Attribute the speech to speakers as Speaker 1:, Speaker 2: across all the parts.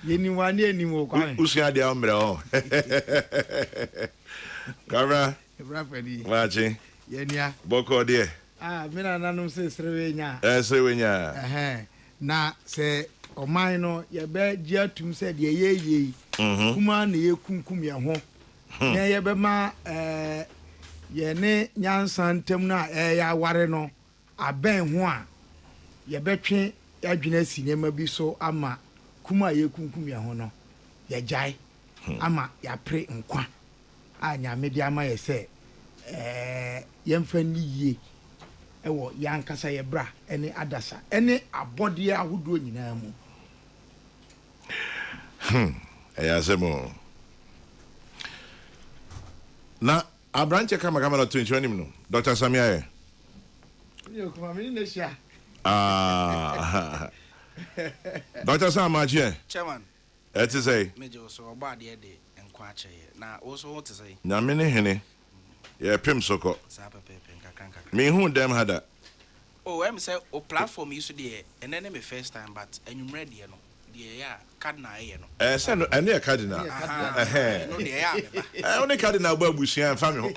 Speaker 1: Yeni one anymore.
Speaker 2: Usia de umbrella. Camera. Watching.
Speaker 1: Yenya.
Speaker 2: Boko dear.
Speaker 1: Mina nanum says Revenia.
Speaker 2: Revenia.
Speaker 1: Na say, o mine, your bed, Jertum said, ye, Kuman, ye kum ya home. Nay, Bema, ye ne, Yansan Temna, ya wareno, a ben one. Ye between Yagina cinema be so ama, Kuma ye kum ya hono. Ye jai, ama ya pray and qua. Anya media ma ye say, Yemfriendly ye. Ewo yankasa ye bra ene adasa ene abode ahodo nyina mu
Speaker 2: Ayasemo na abranche kama na 20 no Dr. Samia
Speaker 1: yo kuma mini nesia
Speaker 2: Dr. Samia
Speaker 3: chairman
Speaker 2: it is say
Speaker 3: me jo so oba de enkwa ache na also what to say
Speaker 2: na me ne hene ye pem soko
Speaker 3: sa pepe nkanka
Speaker 2: me hu dem hada
Speaker 3: oh em say o platform you so there and then me first time but enyum ready no there ya cardinal ye no
Speaker 2: say no ene cardinal
Speaker 3: no there ya
Speaker 2: only cardinal ba busuan fa me ho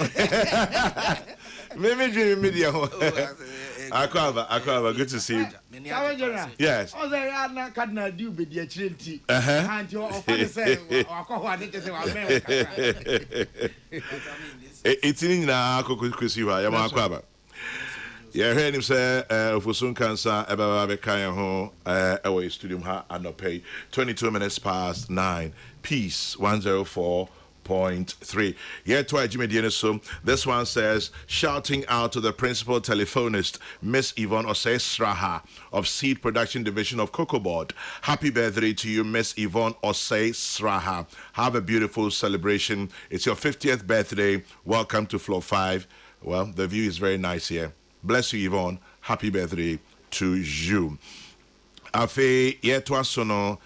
Speaker 2: me dream media ho Akwaba, good to see you. Yes.
Speaker 1: Oh, they are not cardinal due be the chilti. And your offer say,
Speaker 2: it's in Kokrokoo, Yamakwaba. Yeah, heard him say, for soon cancer, Eba Kaya home, away studium ha and pay 22 minutes past 9. Peace 104.3. Yeah, to Jimmy so this one says, shouting out to the principal telephonist, Miss Yvonne Osei Sraha of Seed Production Division of Kokrokoo Board. Happy birthday to you, Miss Yvonne Osei Sraha. Have a beautiful celebration. It's your 50th birthday. Welcome to Floor 5. Well, the view is very nice here. Bless you, Yvonne. Happy birthday to you. Afe Yetwasono.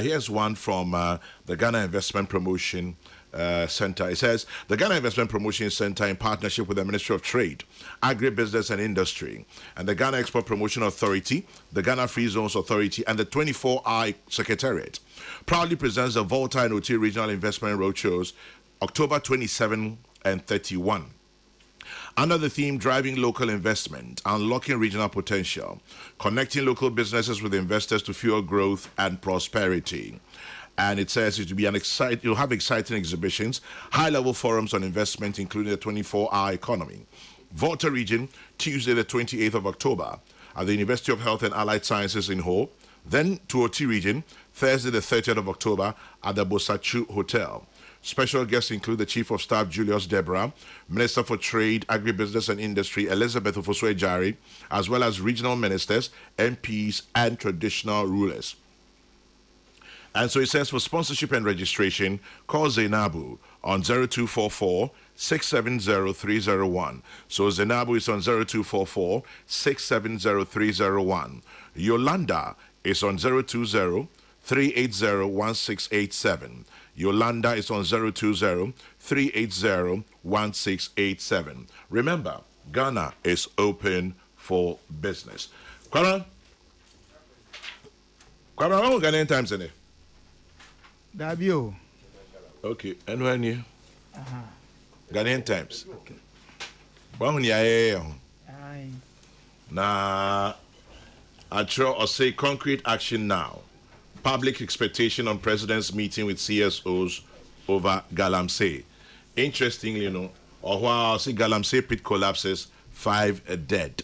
Speaker 2: Here's one from the Ghana Investment Promotion Center. It says, the Ghana Investment Promotion Center, in partnership with the Ministry of Trade, Agribusiness and Industry, and the Ghana Export Promotion Authority, the Ghana Free Zones Authority, and the 24I Secretariat, proudly presents the Volta and OT Regional Investment Roadshows, October 27 and 31. Under the theme, Driving Local Investment, Unlocking Regional Potential, Connecting Local Businesses with Investors to Fuel Growth and Prosperity. And it says it will be you'll have exciting exhibitions, high-level forums on investment, including the 24-hour economy. Volta Region, Tuesday the 28th of October, at the University of Health and Allied Sciences in Ho. Then to OT Region, Thursday the 30th of October, at the Bosachu Hotel. Special guests include the Chief of Staff, Julius Deborah, Minister for Trade, Agribusiness and Industry, Elizabeth Ofosue-Jari, as well as regional ministers, MPs, and traditional rulers. And so it says, for sponsorship and registration, call Zainabu on 0244 670 301. So Zainabu is on 0244 670 301. Yolanda is on 020 380 1687. Yolanda is on 020 380 1687. Remember, Ghana is open for business. Kwara, how many Ghanaian times in it?
Speaker 1: Dabio.
Speaker 2: Okay, and when you? Ghanaian times. Okay. When you na I try or say concrete action now. Public expectation on president's meeting with CSOs over Galamsey. Interestingly, or while see Galamsey pit collapses, 5 dead.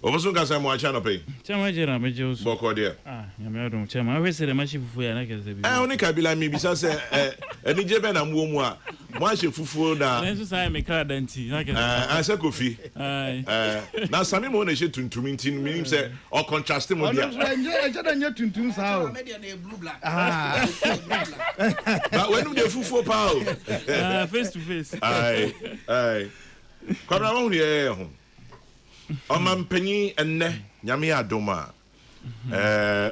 Speaker 2: Over Gasa Moachano pay.
Speaker 4: Chamajera, Majos.
Speaker 2: Bokodia.
Speaker 4: Yamadum, Chama. I always said a massive fufu.
Speaker 2: I only Kabila me because any Jeben and Womwa. Once you fufu na.
Speaker 4: Let's say I'm a card and tea.
Speaker 2: I said coffee. Now, some money should to mean say or contrast him with
Speaker 1: I don't to how.
Speaker 2: But when we fufu power
Speaker 4: face to face.
Speaker 2: Aye. Come around here. Penny and Yamia Doma.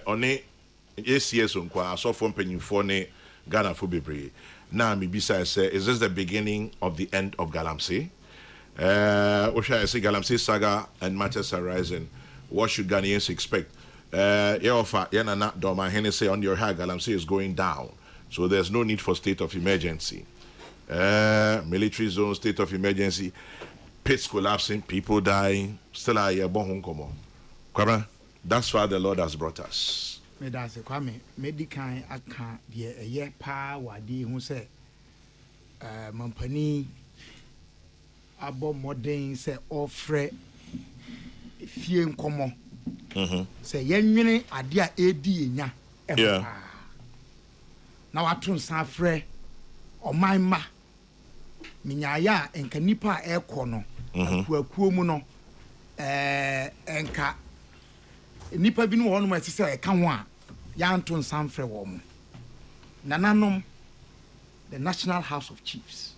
Speaker 2: One yes, I saw from Penny for Ghana for Bibri. Now, maybe say, is this the beginning of the end of Galamsey? What shall I say? Galamsey saga and matters arising. What should Ghanaians expect? Your offer, Yanana Doma Henne say on your hag, I'm saying is going down. So there's no need for state of emergency. Military zone, state of emergency, pits collapsing, people dying, still are here, bon home. That's why the Lord has brought us.
Speaker 1: Me that's Kwame. Medical aka the a year pa wadi who say Mampani abo modern say ofre fie nkomo. Say yenwene ade a edi enya.
Speaker 2: Yeah.
Speaker 1: Na watun san frɛ ɔman ma minyaya enka nipa ɛkɔ no akuakuo mu no enka nipa bi no wɔ no ma sɛ ɛka ho a yanto san frɛ wɔ mo nananom the National House of Chiefs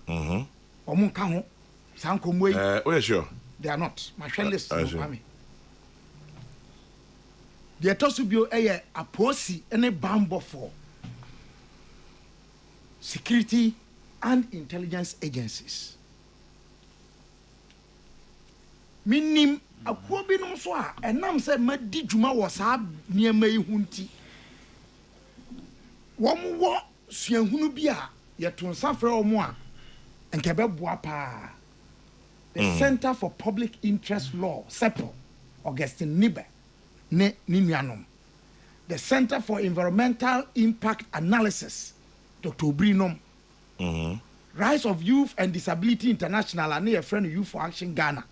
Speaker 1: ɔmo ka ho san komo yi
Speaker 2: Oh, sure.
Speaker 1: they are not my friend list no kwame the tosubio eye aposi ene bambo for security and intelligence agencies minim akuo bi no so a enam se madi dwuma wo saa niema yi hunti wo suahunu bi a yeto nsafre omo a enkebeboa pa the Center for Public Interest Law CEPL Augustine Nibe ne ninuanom the Center for Environmental Impact Analysis Dr. Obrinom Rise of Youth and Disability International and a friend Youth for Action Ghana,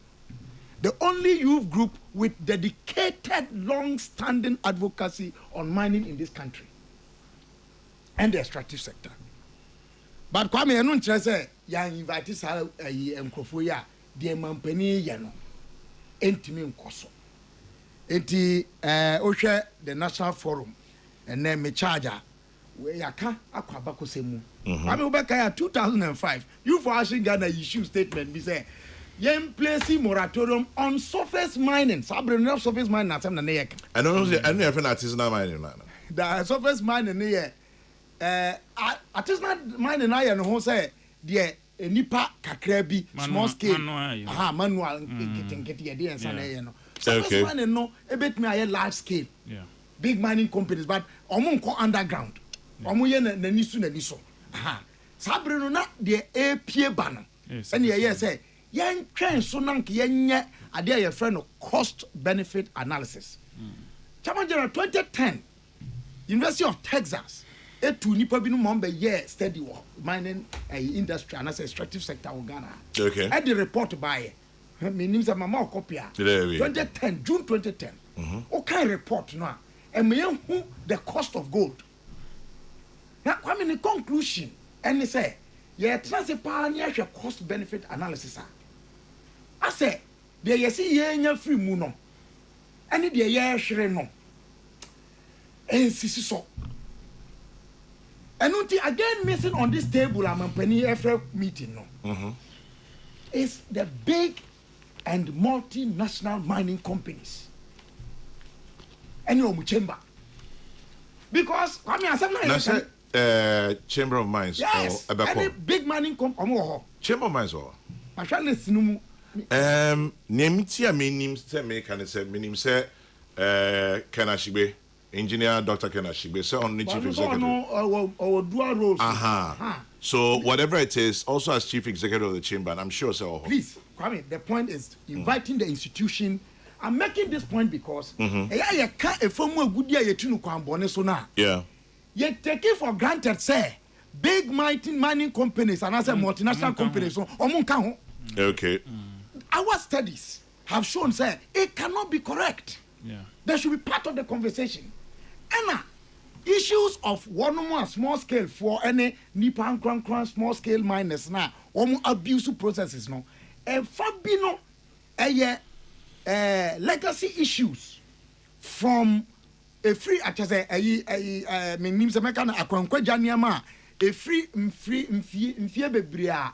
Speaker 1: the only youth group with dedicated long-standing advocacy on mining in this country and the extractive sector. But Kwame enu nkyerɛ sɛ ya invite sa nkrofo ya de mampani ya no entimi nkoso enti ohwɛ the National Forum and then me charger we yaka akwaba kosemu Kwame ubeka ya 2005 you for Action Ghana issue statement be say yen place moratorium on surface mining sabre no surface mining na sem na ne yek
Speaker 2: I know everything artisanal mining na
Speaker 1: the surface mining ne ye artisanal mining na ye no ho say de nipa kakra bi small scale manual nkete ye de ensa na ye no surface mining no ebetumi aye large scale big mining companies but omo nko underground omo ye na nisu na niso sabre no na de epie ba no ene ye say yen twen so na nke yenye ade ye frɛ no cost benefit analysis chama general 2010 University of Texas etu nipa bi no mo be ye study wo mining industry and as extractive sector of Ghana at the report by me nim say mama copy 2010 June 2010 o kan report no a me hu the cost of gold na kwame ni conclusion and say ye transfer nya hwe cost benefit analysis I say there you see ye nya free mu no and there ye hwere no ensisi so and again missing on this table I'm penny every meeting no is the big and multinational mining companies and your chamber because I mean
Speaker 2: Chamber of Mines
Speaker 1: yes,
Speaker 2: or
Speaker 1: any big mining company
Speaker 2: Chamber of Mines or
Speaker 1: Niamitia
Speaker 2: meaning say me can say meaning say Kenashibe engineer Dr. Kenashibe say on the chief executive
Speaker 1: or dual roles
Speaker 2: so whatever it is also as chief executive of the chamber and I'm sure so
Speaker 1: please Kwame the point is inviting the institution. I'm making this point because yeah you take it for granted say big mining companies and as a multinational companies so
Speaker 2: okay
Speaker 1: our studies have shown say it cannot be correct. There should be part of the conversation and issues of one more small scale for any nipan kran small scale miners now abusive processes no fabino legacy issues from a free me nim se meka na akwankwaja niama a free mfie bebria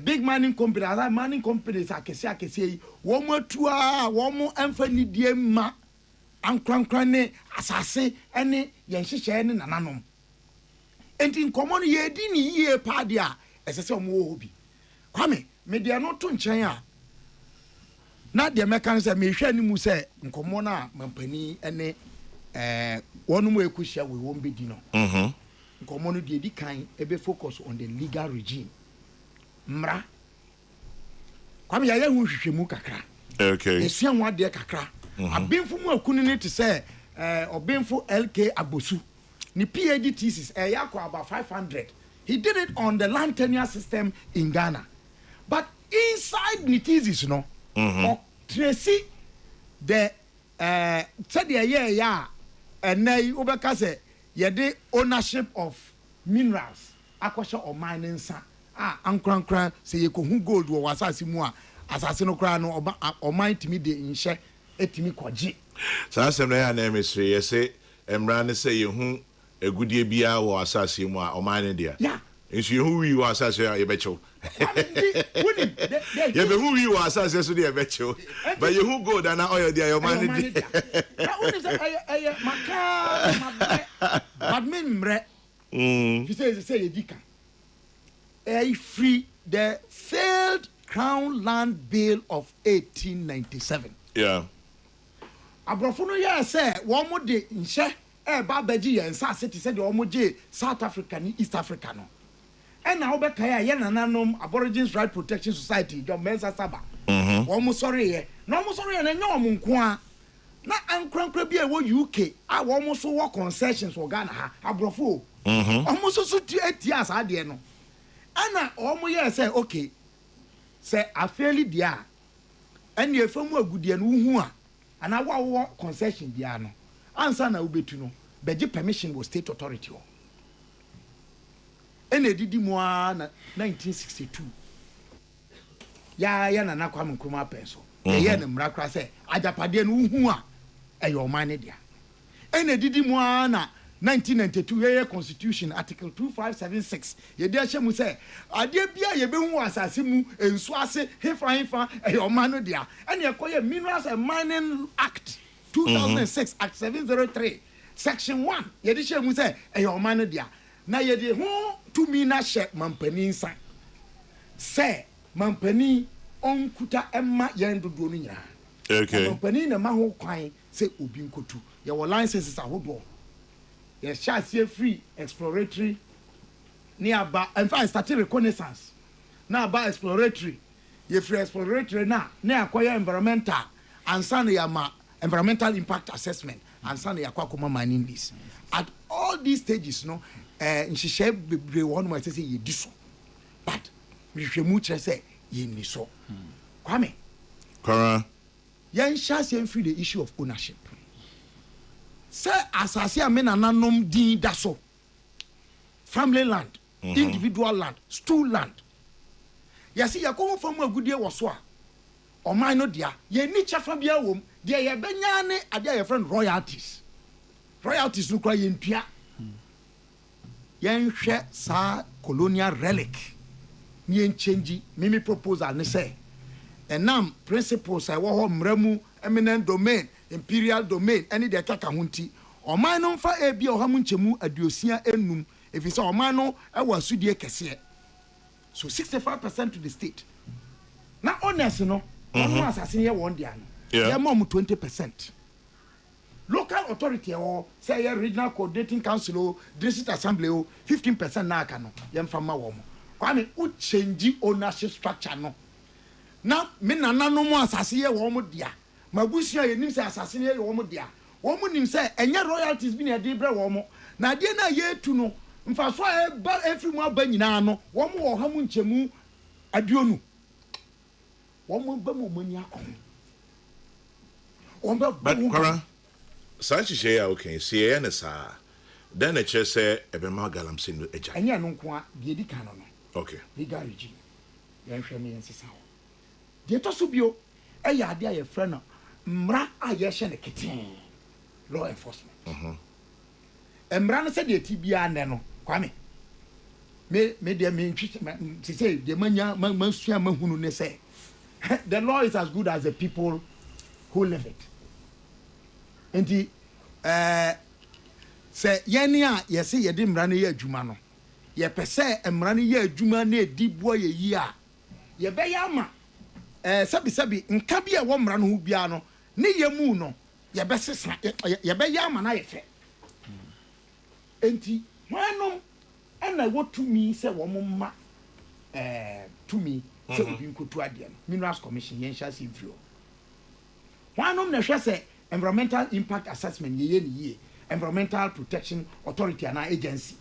Speaker 1: big mining company other mining companies akese wo mo atua wo mo amfa nidie ma ankrankran ne asase ene yen hyehyɛ ne nananom enti nkomo no ye di ni yie pa de a esese omo wo bi Kwame media no to nkyɛn a na de meka say me hwe animu say nkomo na mampani ene wonu mo ekuhia we won bedi no nkomo no de di kan ebe focus on the legal regime mra kwame ya hu hwehwemu kakra
Speaker 2: okay
Speaker 1: esia ho ade kakra abemfu mu akunu ne te say obemfu LK Agbosu ni PhD thesis yakọ about 500. He did it on the land tenure system in Ghana. But inside the thesis, no, Tracy, the said yeah, and now Ubeka say, the ownership of minerals, aquaculture or mining, Ankran, say you could gold or Wasasimua, Assassino Crown or mine to me the in share, etimi kwaji.
Speaker 2: So, some name is say, and Randy say you a good year be our assassin or mine dear.
Speaker 1: Yeah.
Speaker 2: Is you who you are assassin, you bet you. Yeah, but who you are assassin, you bet you. But you who go down all your dear, your money.
Speaker 1: But membre. He says, say, Dika. A free the failed Crown Land Bill of 1897.
Speaker 2: Yeah.
Speaker 1: Abrofuno ya say, one more day in share. Babaji and South City said the Omoje, South Africa, East Africa. No. And now Bekaya, Yananum, Aborigines Right Protection Society, John Mensa Saba. Almost sorry, no more sorry, and I know Munkwa. Now I'm cranky a UK. I almost work concessions for Ghana, Abrofo. Almost so 8 years, I didn't know. And I almost say, okay, say, I fairly dear. And you're from a good year, and I want concession, Diano. Answer na ubetu no beji permission was state authority o ene didi mo na 1962 ya na nakwa mkroma penso ye na mra kra se ajapade no hu a eyo man ne dia ene didi mo na 1992 ye constitution article 2576 ye de ahye mu se ade bia ye be hu asase mu ensu ase hefa eyo man no dia ene ekoye Minerals and Mining Act 2006 Act 703 Section 1 yedi she mu say eyo man no dia na yedi ho to me na she mampani nsa say mampani onkuta emma yen dodo no nyina
Speaker 2: okay
Speaker 1: mampani na ma ho kwan say obi nkotu ye wo licenses ahodo ye share free exploratory nearby in fact started reconnaissance na ba exploratory ye free exploratory na akoya environmental ansa na yama environmental impact assessment and sana yakwa mining lease at all these stages no nhihye bebre won mo say ye diso but hwehwemu kire say ye ni so kwame
Speaker 2: kora
Speaker 1: yan shase free the issue of ownership say asase amena nanom din da so family land individual land stool land yasi yakon fam agudie wo so a o man no dia ye ni chafa bia wom dia ye benya ne ade ye friend royalties no kwa ye ntua yen hwe sa colonial relic ni en change mimi proposal ne say enam principles I wo ho mramu eminent domain imperial domain any de kaka hunti o man no fa e bia o ha mu nchemu aduosia enum if so o man no e wa sudie kese so 65% to the state na honest no no assassin here one dia no yeah mom 20%. Local authority or say regional coordinating council or district assembly 15% na aka no yem fama wo mo kwame u change ownership structure no na me nana no mo assassin here wo mo dia mabusia ye nim say assassin here wo mo dia wo mo nim say enye royalties bi na de bre wo mo na de na ye tu no mfa so e ba efri mu aba nyina no wo mo wo ha mu nchemu aduonu wo mo ba mo mani akon
Speaker 2: but Kora Sanchi share okay see na sa then the chair say ebema galamsin no eja
Speaker 1: anya no nko a de di kan no
Speaker 2: okay
Speaker 1: legal regime yan hwe me ensesa ho de to so bio e ya ade aye frɛ no mra a ye hye ne keten law enforcement mra no se de ti bia ne no kwame me de me ntwi se say de manya masua mahunu ne say the law is as good as the people who live it. Enti se yeni a yesi yedi mra ne ye adwuma no ye pese mra ne ye adwuma na edi bo ye yi a ye be ya ma sabi nka bi a wo mra no hu bia no ne yemu no ye be sesa ye be ya mana ye fe enti hwanom ana wotumi se wo momma tumi se obi nkotu ade no minerals commission yen sha si view hwanom na hwe se environmental impact assessment ye ni environmental protection authority and agency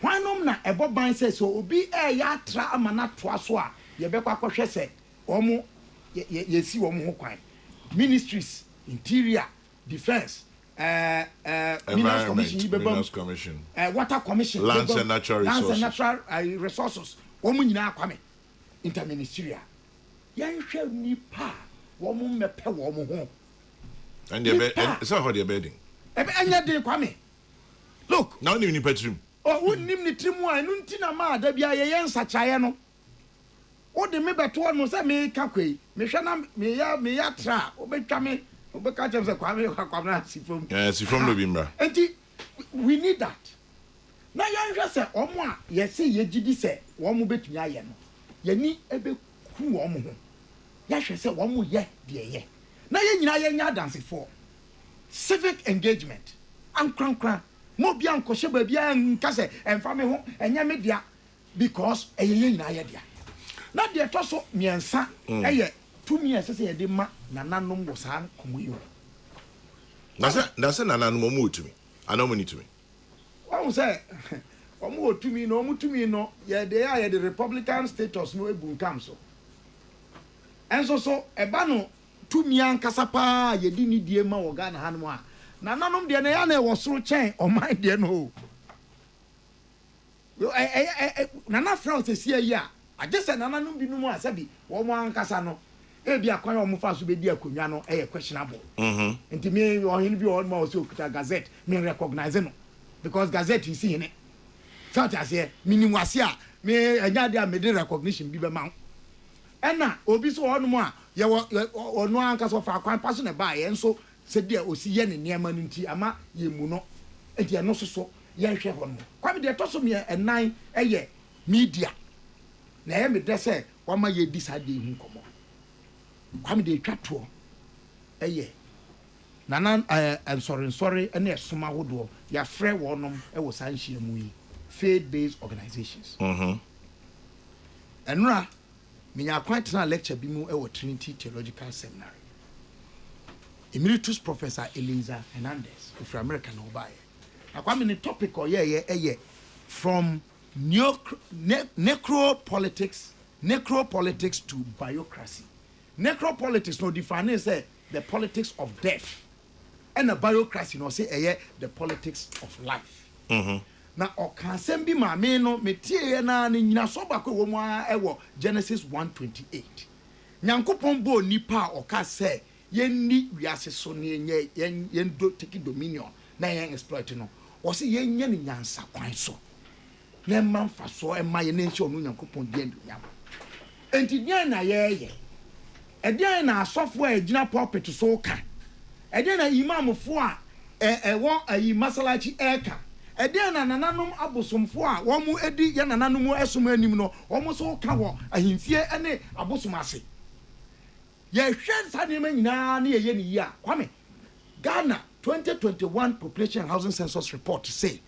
Speaker 1: hwanom na ebo ban se so obi ya tra amana toa so a ye be kwa hwe se omo ye si omo ho kwan ministries interior defense
Speaker 2: Minerals Commission,
Speaker 1: water commission,
Speaker 2: lands and natural
Speaker 1: resources. Woman in Aquame, interministerial. Yan shall nipa, woman me pe woman home.
Speaker 2: And the bed, it's not how they're bedding.
Speaker 1: And yet they come. Look,
Speaker 2: now you need bedroom.
Speaker 1: Oh, wouldn't name the Trimo and Nuntina ma, there be a yen such a oh, the member to one was a me kakwe, me shana me ya tra, obekame.
Speaker 2: Yes, from November.
Speaker 1: And we need that. Now, you just say, Omo, you say, you did say, one more bit, ya no. You need a bit cool woman. Yes, she said, one more, yeah, dear. Now, you dancing for civic engagement. And crank, more beyond Kosheba, beyond Casse, and family home, and Yamedia, because a yen idea. Not the tosso, me and son, 2 years say de ma nananum was an komuyo.
Speaker 2: That's nananum mu to me. I know money to me.
Speaker 1: What say? Omo to me no. Yeah, they are the Republican status no ebun council. And so eba no 2 million kasapa ye di ni die ma wo Ghana hanmo a. Nananum de na ya na wo soro chen o man de no. Yo nana France si ya. I just said nananum bi no mu asabi wo mo ankasa no. Ebi akwan o mo fa so be di akonwa no questionable. Enti me o hin bi o ma o so okuta gazette me recognize no because gazette you see in it. So I say minimum ase a me anya de a me recognition bi be ma. Ena obi so ono mo a ye ono anka so fa akwan paso na ba ye nso se de o si ye ne niam no nti ama ye mu no enti eno so ye hwe ho no. Kwame de to so me enan eye media. Na ye me de say wa ma ye di sa de hu komo. Kwame de twato nana sorry ene esoma hodo ya frɛ wonom wo sanhia mu yi faith based organizations enura minya kwantena lecture bi mu wo Trinity Theological Seminary Emeritus Professor Eliza Hernandez from America no buy akwame ne topic ye from necropolitics to biocracy. Necropolitics no define say the politics of death, and the biocracy no say the politics of life. Na okansen bi ma me no metie na ne nyina so ba ko wo mu a Genesis 1:28. Nyankopon bo nipa oka say yenni wiase so ne yen do take dominion na yen exploit no. O say yen nye ne nyansa kwan so. Na manfa so e ma ye ne nche onu Nyankopon di ndonyam. Enti nyan na ye edian na asofo a gina pulpit so ka edian na imam fo a wo ayi masalachi eka edian na nananom abosomfo a wo mu edi ye nananom esom anim no wo mu so ka wo ahimfie ene abosomase ye hwe sa ne nyina na ye ni ya kwame Ghana 2021 population housing census report say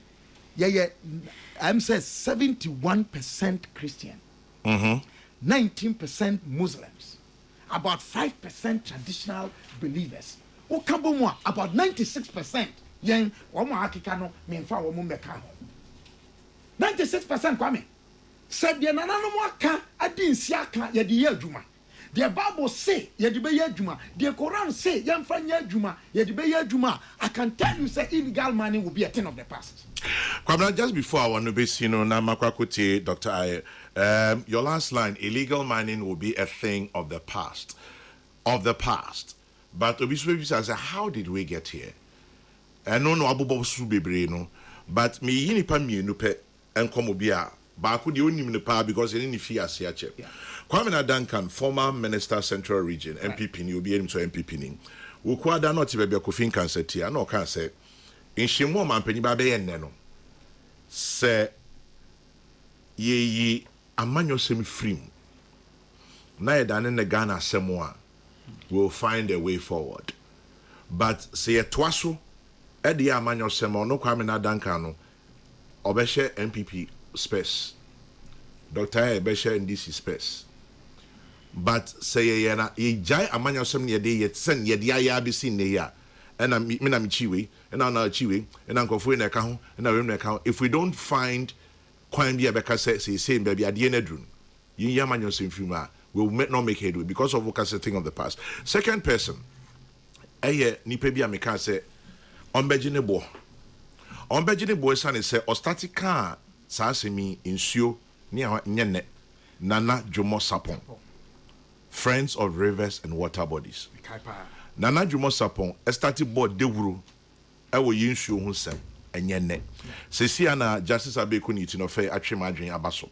Speaker 1: I'm say 71% Christian 19% Muslims, about 5% traditional believers. Okabomo about 96%. Yen omo akika no memfa wo mo meka ho. 96% kwame. Said de nanano mo aka adi nsi aka ye de ye adwuma. The Bible say ye de be ye adwuma. The Quran say ye mfa nya adwuma, ye de be ye adwuma. I can tell you say illegal mining will be a thing of the past.
Speaker 2: Kwabra, just before I want to be na makwakuti Dr. Aye, your last line, illegal mining will be a thing of the past. But obviously says, how did we get here? I no abubo su bebre no, but me yini pa mienu pe enkomo bia ba ko de onim ne pa because any fi ase ache. Kwame Duncan, former Minister Central Region, MPP ni obi enim so MPP ni. Wo kwa da not be be kofin kan setia na o kan say nhemu mampani ba be ye nne no. Se ye amanyo sem frim na yɛdane ne Ghana asɛm a we'll find a way forward. But say a twaso ɛde yɛ amanyɔsɛm a ɔno Kwame Nadanka no ɔbɛhyɛ MPP space, Dr. ɛbɛhyɛ NDC space. But say yɛ na yɛgyae amanyɔsɛm ne yɛde yɛsɛn yɛde ayɛ abɛsi ne yɛ a ɛna me na mechiwe ɛna na achiwe ɛna nkɔfoɔ na ɛka ho ɛna wɛm na ɛka ho. If we don't find kwan bi abɛka sɛ say baby adeɛ na drum yɛn yɛ amanyɔsɛm film a we will not make headway because of the thing of the past. Second person, nipa bi ameka sɛ ɔmbɛgye bo. Ɔmbɛgye bo san sɛ ɔstati ka saa semi nsuo ne nyene Nana Jomo Sapon, Friends of Rivers and Water Bodies. Nana Jomo Sapon estati board dewuru ɛwɔ nsuo ho sɛm nyene. Sesi ana Justice Abeku ni tinofe atwe madwen abaso.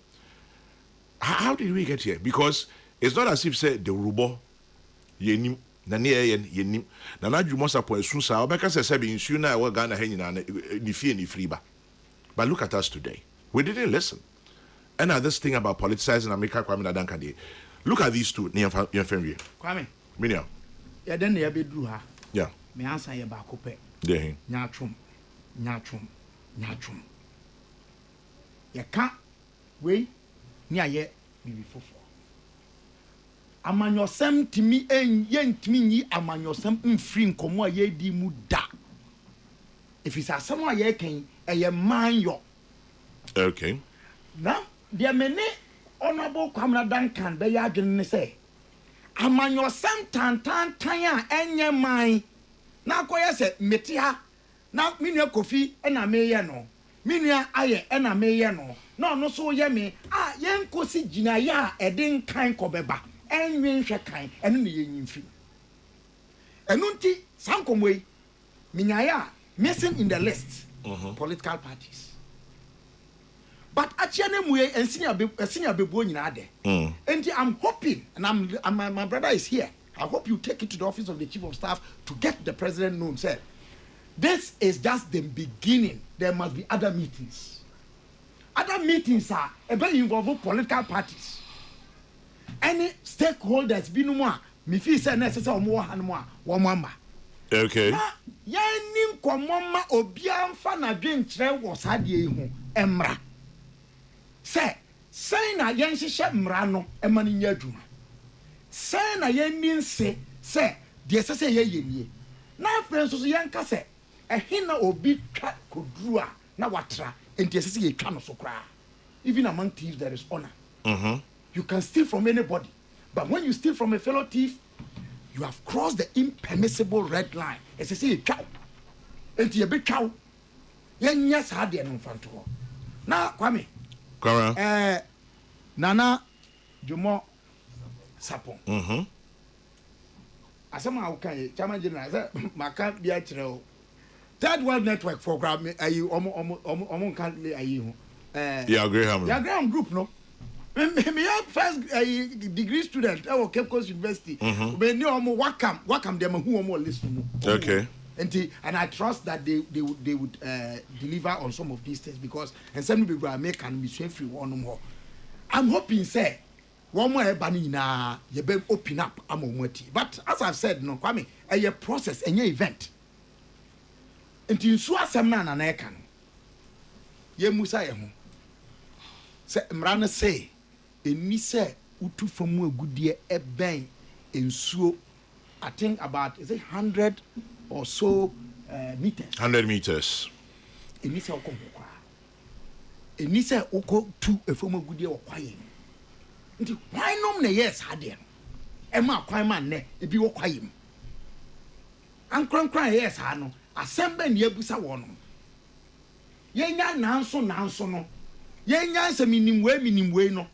Speaker 2: How did we get here? Because it's not as if say the rubo yenim na ne yenim na Jomo Sapon esu sa obeka se be nsuo na ɛwɔ Ghana ha nyina ni fie ni friba. But look at us today. We didn't listen. And this thing about politicizing America, Kwame Nadanka. Look at these two.
Speaker 1: Kwame.
Speaker 2: Minia.
Speaker 1: Yeah, then you be do ha.
Speaker 2: Yeah.
Speaker 1: Me answer you back up.
Speaker 2: Yeah.
Speaker 1: Nyatrum. You can't wait. Nya ye bibi fofo. Amanyosem timi yentimi nyi amanyosem mfiri nkomo a ye di mu da. If it's asem a ye kan eye man yo.
Speaker 2: Okay.
Speaker 1: Now, the many honorable Kwame Nadanka be ya adwene say amanyosem tan enye man na akoye se meti ha na minua Kofi na meye no minua aye na meye no na ono so ye me yenkosi ginaye a eden kan kobeba enwen hwe kan eno ne yenyimfi eno nti sankomwe minyaye missing in the list political parties. But actually, I'm hoping, and my brother is here. I hope you take it to the office of the chief of staff to get the president known. Said, this is just the beginning. There must be other meetings. Other meetings are about involving political parties. Any stakeholders be no more. Me feel say necessary more and more. One.
Speaker 2: Okay.
Speaker 1: Yanim komoma obiam fa na dwenkyerɛ wɔ sadie ho emra. Say na yen hyehyɛ mmara no ɛma no nya adwuma. Say na yen ninse say de sɛ yɛ yɛnie. Na afrɛ so yen ka sɛ ɛhe na obi twa koduru a na watra enti sɛ yɛ twa no so kra. Even among thieves there is honor. You can steal from anybody, but when you steal from a fellow thief, you have crossed the impermissible red line. It's a say cow. Enti ye be cow. Yen nya saa de no mfanto ho. Na Kwame Nana Jomo Sapon. Asema okay, Chairman General say maka bia kyerɛ. Third World Network for grab me ayi omo kan ayi ho.
Speaker 2: Yeah,
Speaker 1: Graham Group no. Me first degree student at Cape Coast University. Me ni omo wakam dem who omo listen.
Speaker 2: Okay.
Speaker 1: And I trust that they would deliver on some of these things because and some people are make can be swept free one more. I'm hoping say one more ebani na you be open up amomoti. But as I've said, no Kwame, a process and event. Until so asem na na kan. Ye musa ye ho. Say mrana say eni say utu from agudie eben ensuo. I think about is it 100 or so meters.
Speaker 2: 100 meters.
Speaker 1: Enisa okomokwa. Enisa oko tu efom agudie okwaye. Nti why nom na yes hade no. E ma kwan man ne e bi okwaye mu. Ankran yes ha no. Asembe ne abusa wo no. Yenya nanso no. Yenya minimwe no.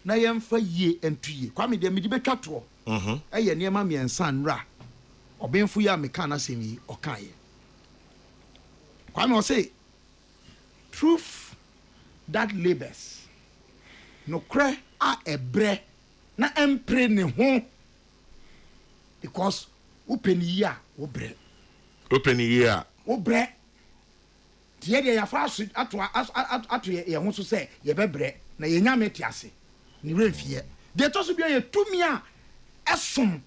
Speaker 1: Na yemfa yie entuye. Kwame de me di betwa to. Eye niema miensa nra. Obenfu ya meka na semi okaye. Kwame o say truth that labors no kre a ebre na empre ne ho because upeni ya wo bre tie de ya fa ato ye ho so say ye bebre na ye nya meti ase ni remfie They toss be a tumia esum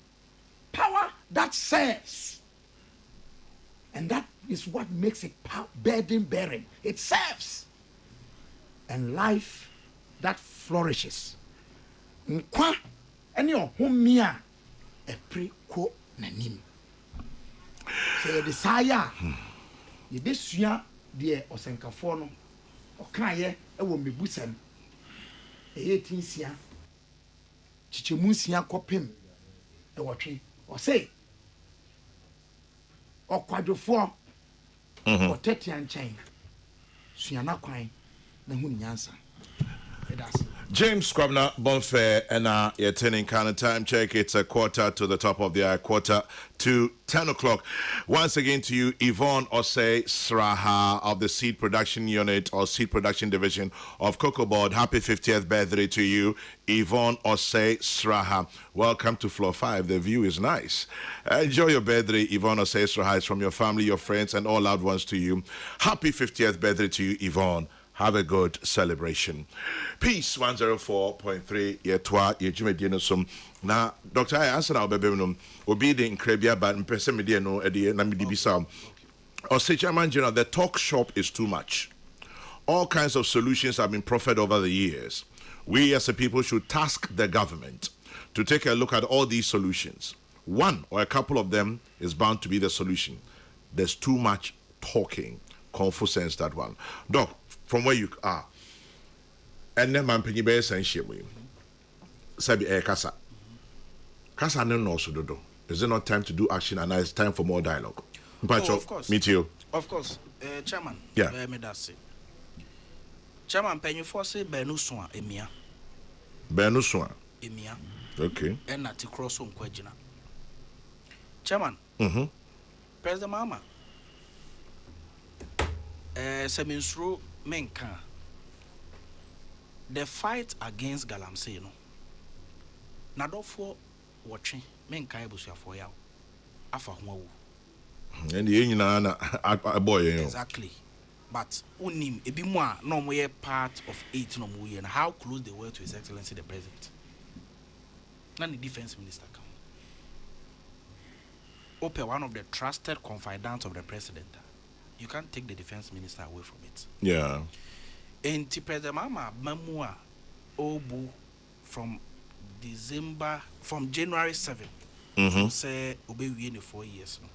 Speaker 1: power that serves. And that is what makes it burden bearing. It serves. And life that flourishes. Nkwa any ohomia e pre ko nanim. Say desire. Ye besua de osenkafo no okaye e wo mebusam. E 18sia. Chichemunsia kopem e wotwe. O say okwadwofo otete anchen. Suana kwan na hu nyansa.
Speaker 2: James Scribner Bonfair and you're turning kind of time check. It's a quarter to the top of the hour, quarter to 10 o'clock. Once again to you, Yvonne Osei Sraha of the Seed Production Unit or Seed Production Division of Kokrokoo Board. Happy 50th birthday to you, Yvonne Osei Sraha. Welcome to Floor 5. The view is nice. Enjoy your birthday, Yvonne Osei Sraha. It's from your family, your friends, and all loved ones to you. Happy 50th birthday to you, Yvonne. Have a good celebration. Peace 104.3 yetwa yejumedie no som na Dr. I answer our baby no obi de nkrebia but mpese medie no ede na medibisa or say Chairman General, the talk shop is too much. All kinds of solutions have been proffered over the years. We as a people should task the government to take a look at all these solutions. One or a couple of them is bound to be the solution. There's too much talking. Confucius sense that one. Doc, from where you are, and then man penny bear sense we sabi kasa no so do. Is it not time to do action and it's time for more dialogue?
Speaker 3: Of course.
Speaker 2: Meet you.
Speaker 3: Of course. Chairman.
Speaker 2: Yeah.
Speaker 3: Me that say. Chairman penny for say benuswa emia.
Speaker 2: Benuswa.
Speaker 3: Emia.
Speaker 2: Okay.
Speaker 3: And na ti cross on kwagina. Chairman. President Mama. Seminsro menka. The fight against Galamsey no. Nadofo watching menka ebusia for yaw. Afa ho.
Speaker 2: And the na a boy.
Speaker 3: Exactly. But unim ebi mu a no mo part of 8 no mo and how close they were to His Excellency the President. Na the defense minister come. Ope one of the trusted confidants of the president. You can't take the defense minister away from it.
Speaker 2: Yeah.
Speaker 3: And President Mama Mamua Obu from January 7. Say obey we in the 4 years. No.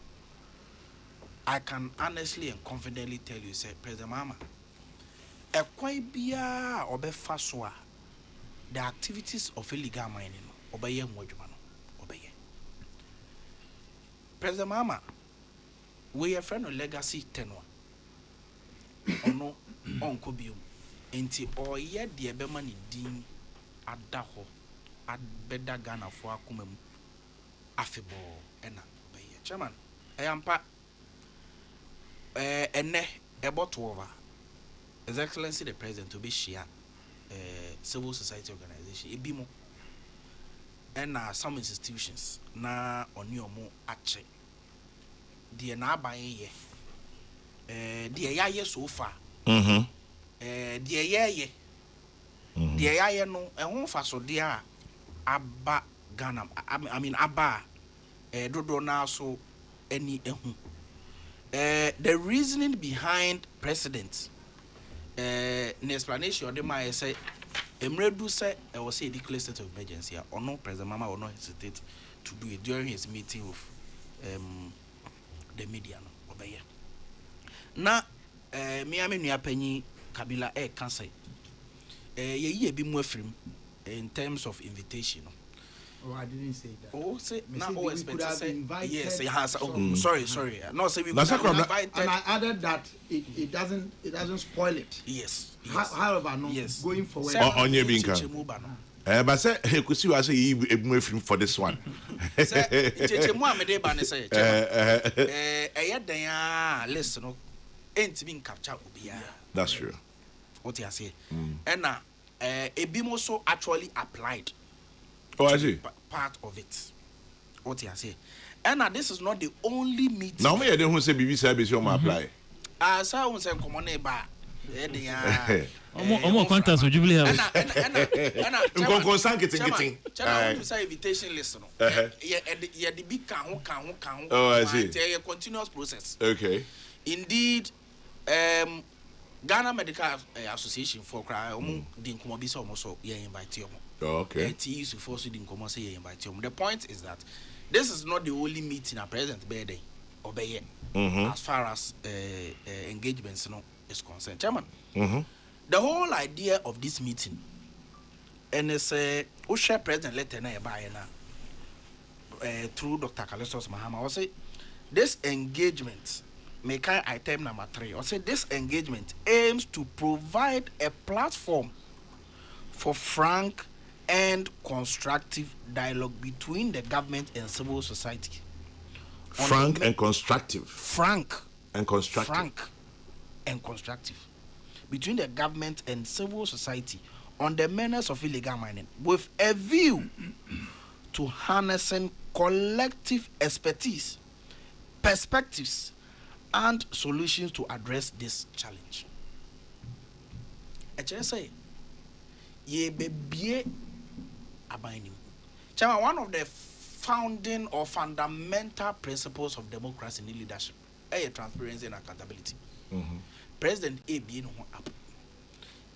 Speaker 3: I can honestly and confidently tell you, say President Mama, a quite bia obe faswa the activities of illegal mining obey mwajumano obey. President Mama, we are friend of legacy tenor. Ono onko biom. Enti o ye de ebema ni din adaho ad beda Ghana for akumem afebo ena obeye. Chairman, ayampa ene about over His Excellency the President to be share civil society organization ebimo ena some institutions na oni omo ache die na aban ye die ya ye so far die ye die ya ye no ehun fa so die a aba Ghana I mean aba dodo na so any ehun the reasoning behind president the explanation of the my say emredu say I was say declare state of emergency or no President Mama will not hesitate to do it during his meeting with the media no obeye na me ame nua panyi Kabila cancer ye ye bi mu afrim in terms of invitation no.
Speaker 1: Oh, I didn't say that.
Speaker 3: Oh, say now
Speaker 1: we
Speaker 3: expect
Speaker 1: could
Speaker 3: to
Speaker 1: have
Speaker 3: say
Speaker 1: invited
Speaker 3: yes. It has. Oh,
Speaker 1: some-
Speaker 3: sorry. No, say we could have invited.
Speaker 1: And I added that it doesn't spoil it.
Speaker 3: Yes.
Speaker 1: However, no,
Speaker 3: Yes.
Speaker 1: going forward.
Speaker 3: Say,
Speaker 2: On your being
Speaker 3: Chiche
Speaker 2: can.
Speaker 3: Muba, no.
Speaker 2: But say kusi wa say you move for this one.
Speaker 3: Say, Chiche Muba me dey ban say. Eya dan ya listen no. Enti bin capture obia.
Speaker 2: That's true.
Speaker 3: What you say? And na ebimo so actually applied.
Speaker 2: Oh, I see.
Speaker 3: Part of it. What you say? And now this is not the only meeting.
Speaker 2: Now me dey who say BB service you apply.
Speaker 3: So I won't say come on ba.
Speaker 4: Omo contacts with Jubilee House.
Speaker 2: Nkonko sanketing.
Speaker 3: Chairman, say invitation list no. Yeah, the big can.
Speaker 2: Oh, I see.
Speaker 3: It's a continuous process.
Speaker 2: Okay.
Speaker 3: Indeed, Ghana Medical Association for cry din komo bi so omo so ye invite you.
Speaker 2: Okay.
Speaker 3: TU so force din komo say ye invite you. The point is that this is not the only meeting at present birthday or be as far as engagements is concerned. Chairman. The whole idea of this meeting and it's we share president letter na by na through Dr. Kalistos Mahama I say this engagement make item number 3 I say this engagement aims to provide a platform for frank and constructive dialogue between the government and civil society.
Speaker 2: Frank and constructive
Speaker 3: between the government and civil society on the menace of illegal mining with a view to harnessing collective expertise, perspectives, and solutions to address this challenge. One of the founding or fundamental principles of democracy in leadership is transparency and accountability. President A being up.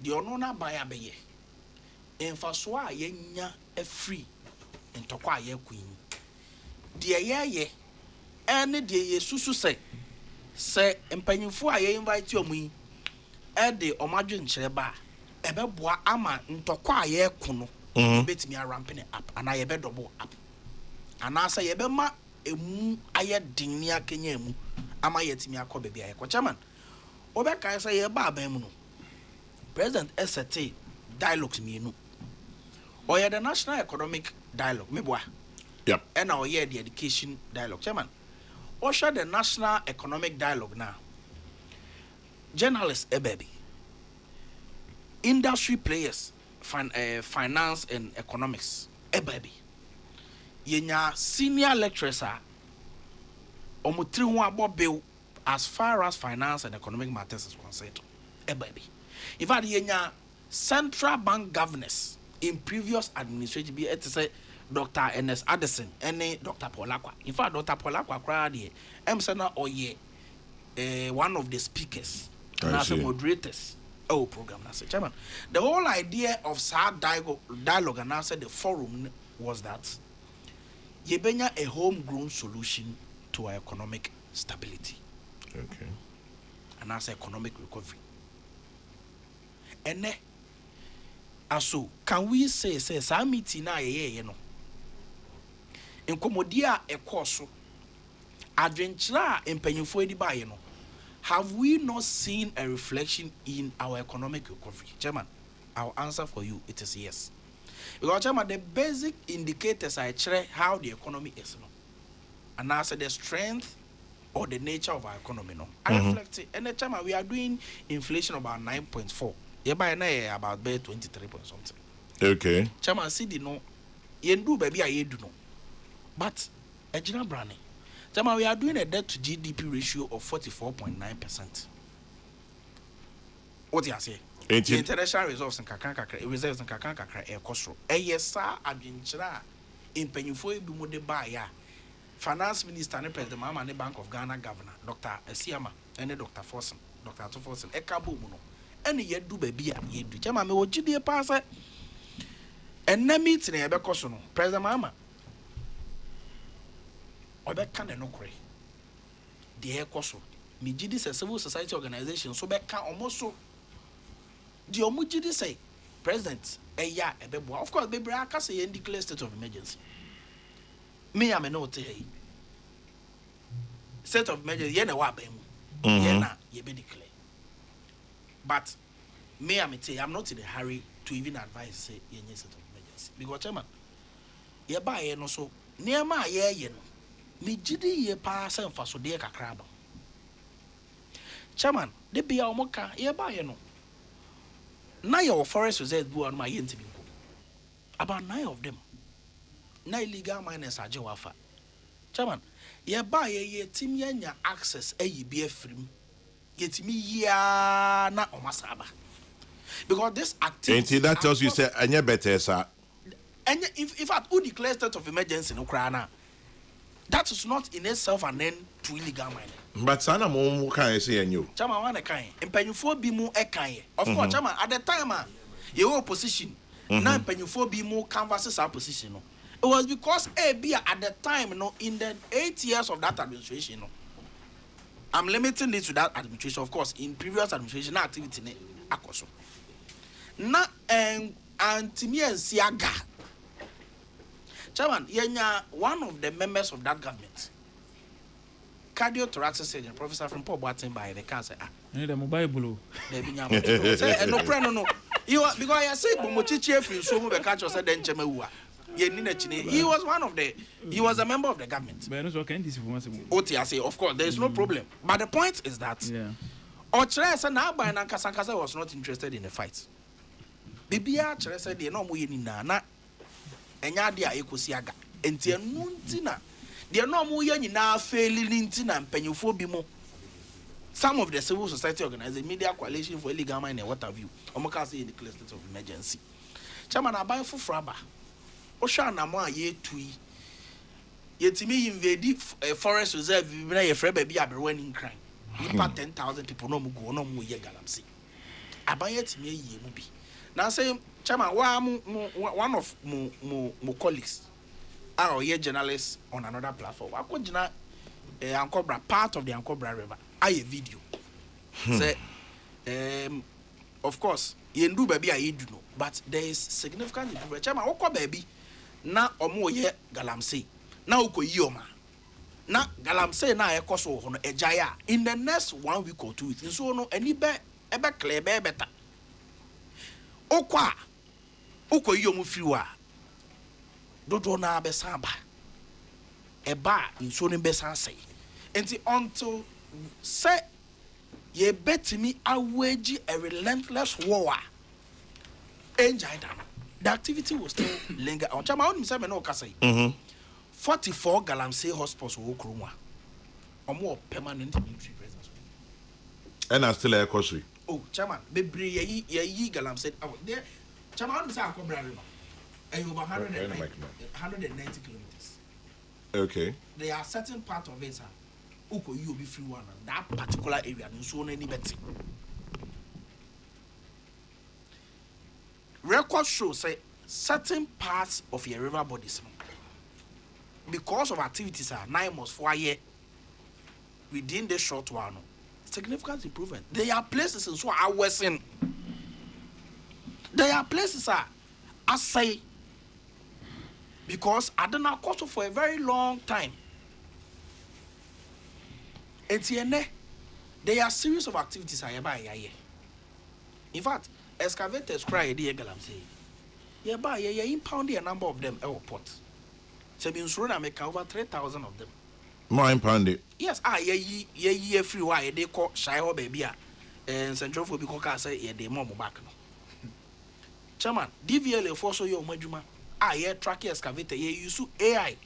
Speaker 3: The honor by a beye. In Faswa yenya a free in Tokwa ye queen. Dear ye, any dear ye susu say, empenyfo a ye invite you me, the omajun cheba, ebeboa ama ntokwa ye kuno, bet me a ramping up, and I bed double up. And I say, Ebema emu aye dinia kenyemu, ama yet me a cobe be a chairman. Obeka say ye ba bemu no. President ST dialogues me no. Or the national economic dialogue, me boy.
Speaker 2: Yep.
Speaker 3: And our year the education dialogue, chairman. Or share the national economic dialogue now. Journalists, baby. Industry players, finance and economics, baby. Yenya senior lecturers are omutri bill as far as finance and economic matters is concerned. Baby. In fact, yenya central bank governors in previous administration be to say Dr. Ernest Addison and Dr. Polakwa. In fact, Dr. Polakwa crowd Emsena Oye, one of the speakers and as moderators. Oh, program. That's it, Chairman. The whole idea of sad dialogue and answer the forum was that yebenya a homegrown solution to our economic stability.
Speaker 2: Okay.
Speaker 3: And as economic recovery. And also, can we say some meeting na ye no? In Komodia a course adventure in Penyufo di ba no. Have we not seen a reflection in our economic recovery? Chairman, our answer for you it is yes. Because Chairman, the basic indicators I check how the economy is no. And answer the strength or the nature of our economy no. I reflect it. And the Chairman, we are doing inflation about 9.4. Yeba about 23 point something.
Speaker 2: Okay.
Speaker 3: Chairman, see the no. Yendu baby I do no. But Ejina Brani. Chairman, we are doing a debt to GDP ratio of 44.9%. What do you say? The international reserves in Kakan reserves in Kakan Kakra air cost. Yes, sir, Adventura in Penyufo Bumude Baya. Finance Minister and President Mama and the Bank of Ghana Governor, Dr. Esiama, and Dr. Forson, Dr. Forson, Ekabu Muno. And yet do baby and ye do. Chairman, me what GDP pass and then meeting a becosono. President Mama. Obeka na no kure de ekoso me gidi say civil society organization so beka omoso de omugidi say president eya ebebo of course bebre aka say declare state of emergency me am no te hey state of emergency ye na wa ba mu ye na ye be declare but me am te I'm not in a hurry to even advise say ye state of emergency because chairman ye ba ye no so niam a ye no me jidi ye pass and faso de kakraba. Chairman, de be our moka ye ba ye no. Na your forest reserve bu on my yenti about 9 of them. Na illegal miners are Chairman, ye ba ye team yenya access e be free. Get me ya na omasaba. Because this activity.
Speaker 2: And that tells you say anya better sir.
Speaker 3: And if at who declares state of emergency no crana, that is not in itself an end to illegal mining.
Speaker 2: But sana mo can say and you.
Speaker 3: Chama wan kan empanyufo bi mu ekan. Of course chama at the time your opposition na empanyufo bi mu canvasses our position no. It was because at the time no in the 8 years of that administration no. I'm limiting it to that administration, of course. In previous administration activity ne akoso. Na Antimi and Siaga. Chairman, yenya one of the members of that government. Cardiothoracic surgeon, Professor from Paul Boatin by the cancer.
Speaker 4: The mobile blue.
Speaker 3: Say no. You because I say Bomochichi if so mu be catch us then Chemewa. He was one of the he was a member of the government.
Speaker 4: But also can this information.
Speaker 3: OTI of course there is no problem. But the point is that Ochre said now by Nankasa was not interested in the fight. Bibia Chere said they no mo yeni na enya de a ekosiaga. Enti enu ntina they no mo yeni na failing ntina mpanyufo bi mo. Some of the civil society organized media coalition for illegal mining and what have you. Omoka say in the clear state of emergency. Chairman abai fufraba. Osha na mo aye tui. Yetimi invade forest reserve bi na ye frɛ ba bi abrewa ni nkran. Nipa 10,000 people no mu go no mu ye galamsey. Abai yetimi aye mu bi. Now say chairman one of mo colleagues are a journalist on another platform. Akojina Ankobra part of the Ankobra River. Aye video. Say of course yendu baby aye do no, but there is significant improvement. Chairman okọ baby na omo ye galamsey. Na uko yoma. Na galamsey na ekoso ho no ejaya in the next 1 week or 2 weeks. So no any be ebe clear be better. Okwa uko yomu fiwa. Dodo na be samba. Eba inso ne be sansay. Enti until say ye betimi awage a relentless war. The activity will still linger on. Chama on say me no kasay. 44 galamsey hospitals wo kromwa. Omo permanent military presence.
Speaker 2: And I still a costly.
Speaker 3: Oh, chairman, bebre ye galamsey there. Chama on say Ankobra River. And over 190 kilometers.
Speaker 2: Okay.
Speaker 3: There are certain part of it uko you be free one that particular area no so any better. Record show say certain parts of your river bodies because of activities are 9 months 4 year within the short while no significant improvement. There are places in so I was in. There are places I say because I don't know cost for a very long time. Etienne, there are series of activities I buy here. In fact, excavators cry a dear galamsey. Yeah, buy impound a number of them airport. So be insurance make over 3,000 of them.
Speaker 2: More impounded.
Speaker 3: Yes, ye free why they call shy or baby and central for because say ye de more back. Chairman, DVL force your majuma. Ye track excavator ye use AI.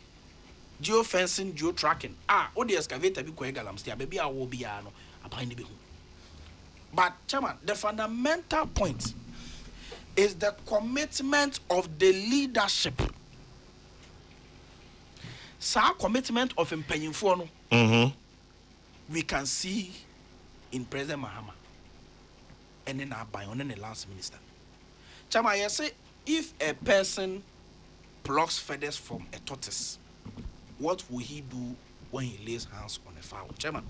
Speaker 3: Geofencing, geo-tracking. All the excavator be quite galamsey. Baby, I will be no. But, Chairman, the fundamental point is the commitment of the leadership. Sa commitment of empenyinfo no. We can see in President Mahama and then Abayon and the last minister. Chairman, I say if a person plucks feathers from a tortoise, what will he do when he lays hands on a fowl? Chairman.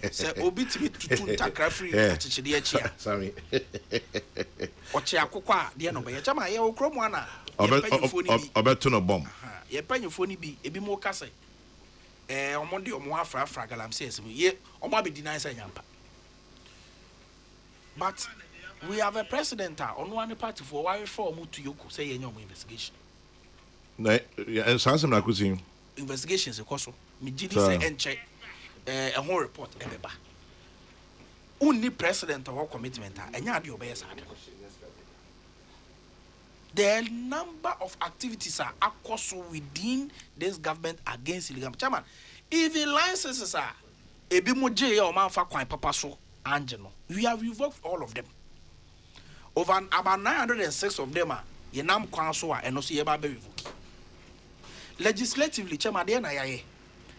Speaker 3: Say obitimi tutu takra free chichide achia.
Speaker 2: Sorry.
Speaker 3: Oche akokwa de no be. Chairman ye okromu ana.
Speaker 2: Obeto no bomb.
Speaker 3: Ye panyefo ni bi ebi mo ka say omo de omo afra galamsey asem ye omo abedi nan say nyampa. But we have a president on one party for why for omo to yoko say ye nyom investigation.
Speaker 2: Na sansem na kusin.
Speaker 3: Investigations ekoso me gidi say enche a whole report ebeba only president of commitment enya ade obeye sade. The number of activities are akoso within this government against illegal. Chairman, even licenses are ebi mo je o man fa kwan papa so Angelo. We have revoked all of them. Over about 906 of them are Yenam Kwanswa and also Yeba revoke. Legislatively, Chairman,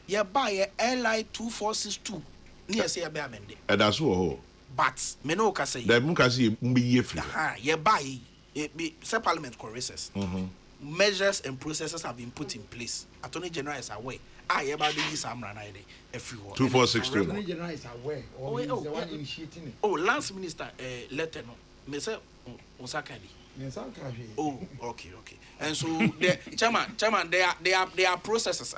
Speaker 3: ye buy a LI 2462 near say a amended.
Speaker 2: And that's what.
Speaker 3: But Menoka say,
Speaker 2: the Mukasi be free.
Speaker 3: Ye buy it be parliament choruses. Measures and processes have been put in place. Attorney General is aware. I about the Samran everywhere.
Speaker 2: 2462.
Speaker 1: Attorney General is aware. Or the one initiating it.
Speaker 3: Oh, Lance Minister, letter no. Me say Osakadi. Oh, okay. And so, the chairman, they are processes.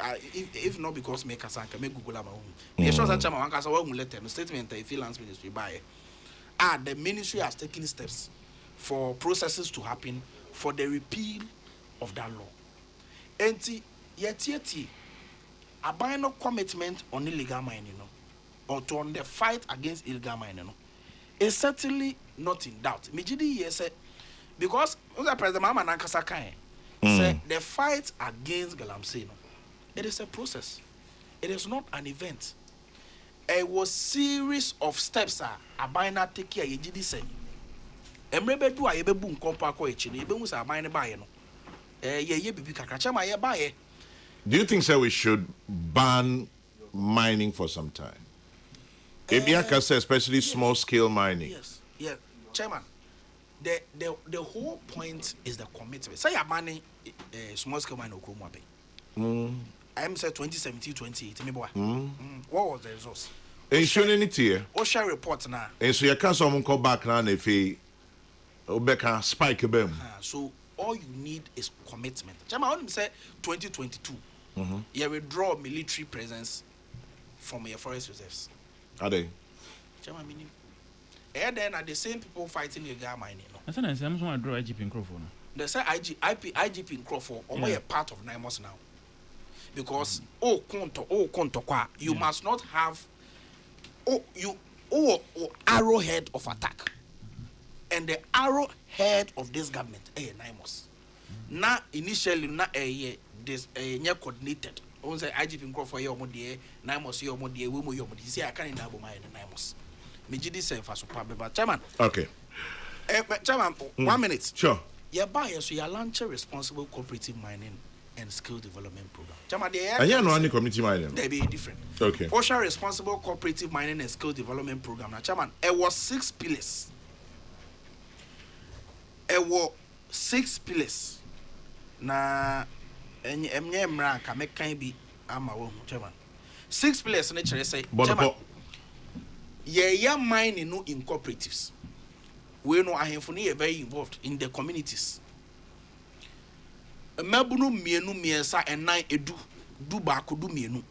Speaker 3: If not because me Kasanka, me Google am home. Me sure that chairman Kasanka will letter no statement. The finance ministry by. The ministry has taken steps for processes to happen for the repeal of that law. And yet, a binding commitment on illegal mining, or to on the fight against illegal mining, is certainly not in doubt. Mijidi yes, because the President Mama Nankasa said the fight against Galamsey, it is a process. It is not an event. It was series of steps. A binding take care. Yejidi say. Emrebe do a yebe boom kompa ko echini. Yebe musa binding buy no. Ye bibi kakracha ma ye buy.
Speaker 2: Do you think so we should ban mining for some time? Especially small scale mining.
Speaker 3: Yes. Yeah. Chairman, the whole point is the commitment. Say you're banning small scale mining Okromo. I'm say 2017, 2018. What was the results?
Speaker 2: Showing anything.
Speaker 3: OSHA report now.
Speaker 2: And so you can't someone call back now if he Obeka spike them.
Speaker 3: So all you need is commitment. Chairman, I want to say 2022. You withdraw military presence from your forest reserves.
Speaker 2: Are they?
Speaker 3: Chairman, meaning. And then are the same people fighting illegal mining.
Speaker 4: I said, I'm going to draw IGP in Crawford.
Speaker 3: They say IGP in Crawford, or a part of NIMOS now. Because, you must not have arrowhead of attack. And the arrowhead of this government, NIMOS. Now, initially, this coordinated. On say IGP in Crawford, your modi, NIMOS, your modi, we your modi. See, I can't double my NIMOS. Mijidi say for super, but Chairman.
Speaker 2: Okay.
Speaker 3: Chairman, 1 minute.
Speaker 2: Sure.
Speaker 3: Your buyers, so you launch a responsible cooperative mining and skill development program. Chairman,
Speaker 2: no any community mining.
Speaker 3: They be different.
Speaker 2: Okay.
Speaker 3: OSHA responsible cooperative mining and skill development program. Now, Chairman, it was 6 pillars. It was 6 pillars. Na emnyemra ka mekan bi ama wo Chairman. 6 pillars na chere say Chairman. Yeah, mining no in cooperatives. We know ahemfo no very involved in the communities. Mabunu mienu miensa enan edu du ba ko du mienu.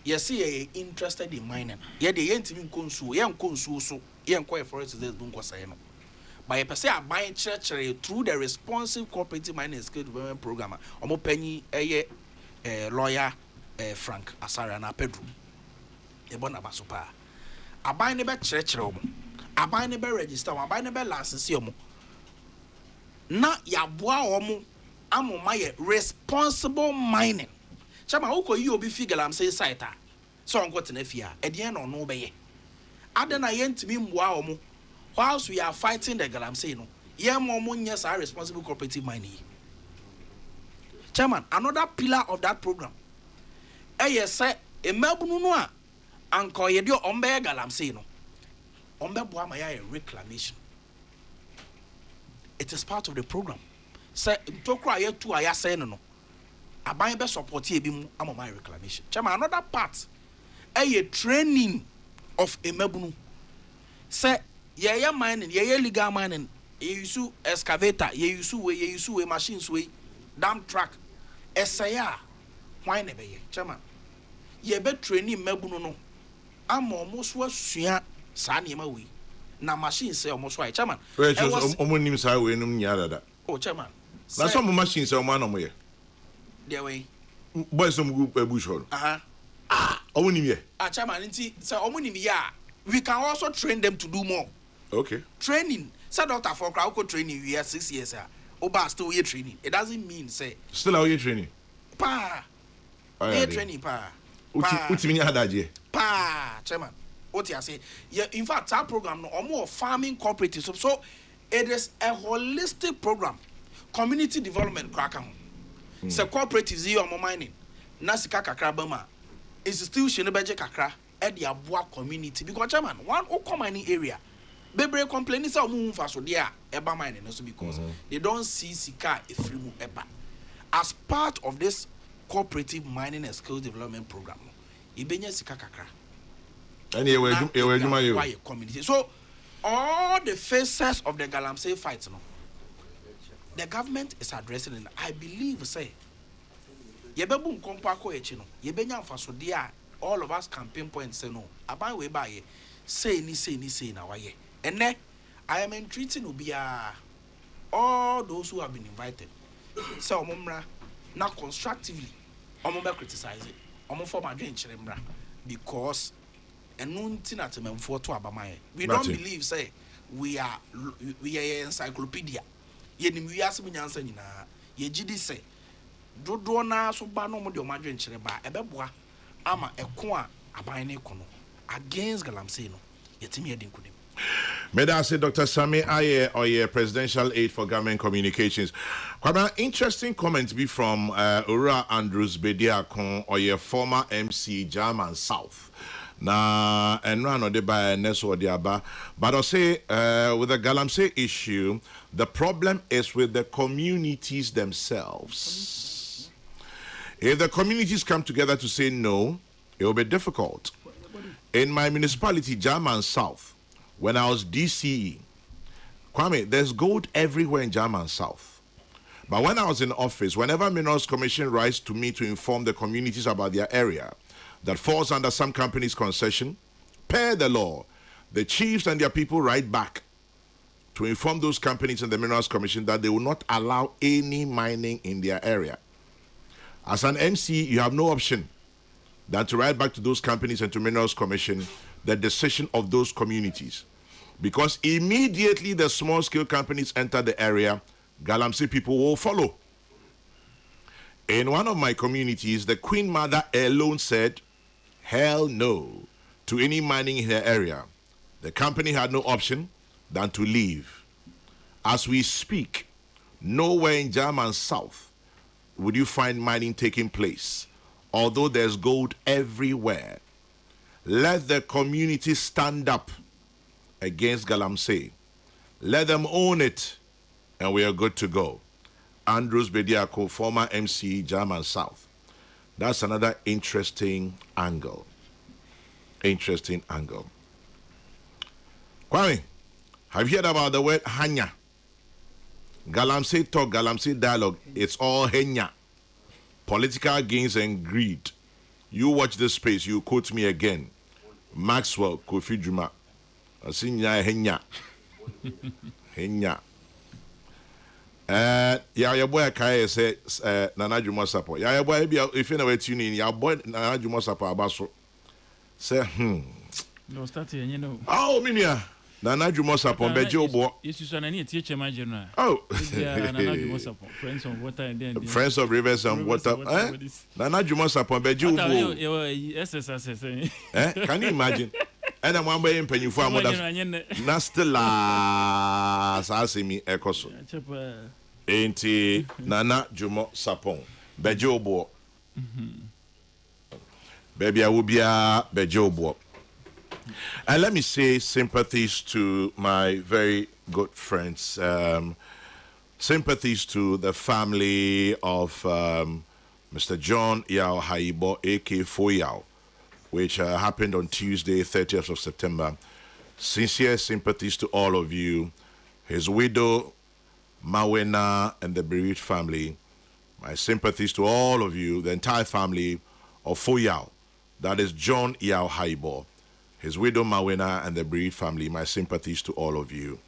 Speaker 3: Yes, ye interested in mining. Ye de yentimi nkonsuo, ye nkonsuo so, ye nko forest this do nkosaye no. But ye pese aban chere through the responsive cooperative mining skill development program. Omo panyi lawyer Frank Asara na Pedro. E bona basopa. Aban ne be chere omo. Aban ne be register, aban ne be license omo. Na yaboa omo amoma ye responsible mining. Chama uko yi obi figure am say site a. So onko tena fia. E de no no be ye. Ade na ye ntimi mboa omo. Whilst we are fighting the galamsey no. Ye mo nyes are responsible cooperative mining. Chairman, another pillar of that program. Yes say e mabunu no a anko ye de ombe galamsey no. Ombe boa ma ya reclamation. It is part of the program. Say ntokra ye tu aya say no. Aban be support ye bi mu amama reclamation. Chairman, another part training of emabunu. Say ye mining, ye legal mining, ye use excavator, ye use machines we dam truck. Esaya why ne be ye. Chairman, ye be training emabunu no. Amo almost was sua sa niema we. Na machine say almost why. Chairman,
Speaker 2: omonim sa we num nyarada.
Speaker 3: Oh Chairman.
Speaker 2: Na some machines say man omo ye.
Speaker 3: There way.
Speaker 2: Boy some bush hole. Omonim ye.
Speaker 3: Chairman, nti say omonim ya. We can also train them to do more.
Speaker 2: Okay.
Speaker 3: Training. Say Dr. Fokra ko training we are 6 years oba still we training. It doesn't mean say
Speaker 2: still are you training?
Speaker 3: Pa. We training pa.
Speaker 2: Uti minya hadaje.
Speaker 3: Pa, Chairman. what you say? Yeah, in fact, our program no more farming cooperatives. So it is a holistic program, community development cracker. So cooperatives here on mining, Nasika kakra bama, institution beje kakra, at the abua community because chairman one oko mining area. Bebre complaining say omu mfa so there eba mining also because they don't see sika efrimu eba. As part of this cooperative mining and skills development program, ibenya sika kakra.
Speaker 2: And you
Speaker 3: community. So all the phases of the Galamsey fight, no, the government is addressing it. I believe say yebebum kompako echino yebenya mfaso dia all of us campaign points say no aban we buy say ni na waye ene I am entreating obia all those who have been invited say omomra na constructively omomba criticize it omo form adwen chiremra because we don't believe say we are encyclopedia yenim wiase munyansa nyina ye gidi say dodo na so ba no mo de o madwen kire ba ebeboa ama eko a aban ne kono against Galamsey no yetimi edin kunim.
Speaker 2: May I say Dr. Sami Aye or your presidential aide for government communications. Quite an interesting comment be from Ura Andrews Bediakon or your former MC German South. Na and run or the by Neso Diaba. But I'll say with the Galamsey issue, the problem is with the communities themselves. If the communities come together to say no, it will be difficult. In my municipality, German South, when I was DCE, Kwame, there's gold everywhere in German South. But when I was in office, whenever Minerals Commission writes to me to inform the communities about their area that falls under some company's concession, per the law, the chiefs and their people write back to inform those companies in the Minerals Commission that they will not allow any mining in their area. As an MC, you have no option than to write back to those companies and to Minerals Commission the decision of those communities. Because immediately the small-scale companies enter the area, Galamsey people will follow. In one of my communities, the Queen Mother alone said, hell no to any mining in her area. The company had no option than to leave. As we speak, nowhere in German South would you find mining taking place, although there's gold everywhere. Let the community stand up against Galamsey. Let them own it, and we are good to go. Andrews Bediako, former MC, German South. That's another interesting angle. Interesting angle. Kwame, have you heard about the word hanya? Galamsey talk, Galamsey dialogue, it's all henya. Political gains and greed. You watch this space, you quote me again. Maxwell Kofi Juma. Asinya henya. Henya. Your boy Kai say Nana Juma support. Your boy if you know what you need, your boy Nana Juma support abaso. Say
Speaker 4: No start here, you know.
Speaker 2: Oh minia. Nana Juma support bejo bo.
Speaker 4: Yes, you any teacher my general.
Speaker 2: Oh.
Speaker 4: Nana Juma support. Friends on water and then
Speaker 2: Friends of Rivers and Water. Nana Juma support bejo bo.
Speaker 4: SSS.
Speaker 2: Can you imagine? And I'm one way in penny for mother. Nastela Sasimi Ecoso. Ain't Nana Jumo Sapon. Bejobo. Baby, I will be a Bejobo. And let me say sympathies to my very good friends. Sympathies to the family of Mr. John Yao Haibo, A.K. Foyao, which happened on Tuesday, 30th of September. Sincere sympathies to all of you, his widow, Mawena, and the bereaved family. My sympathies to all of you, the entire family of Foyao. That is John Yao Haibo, his widow, Mawena, and the bereaved family. My sympathies to all of you.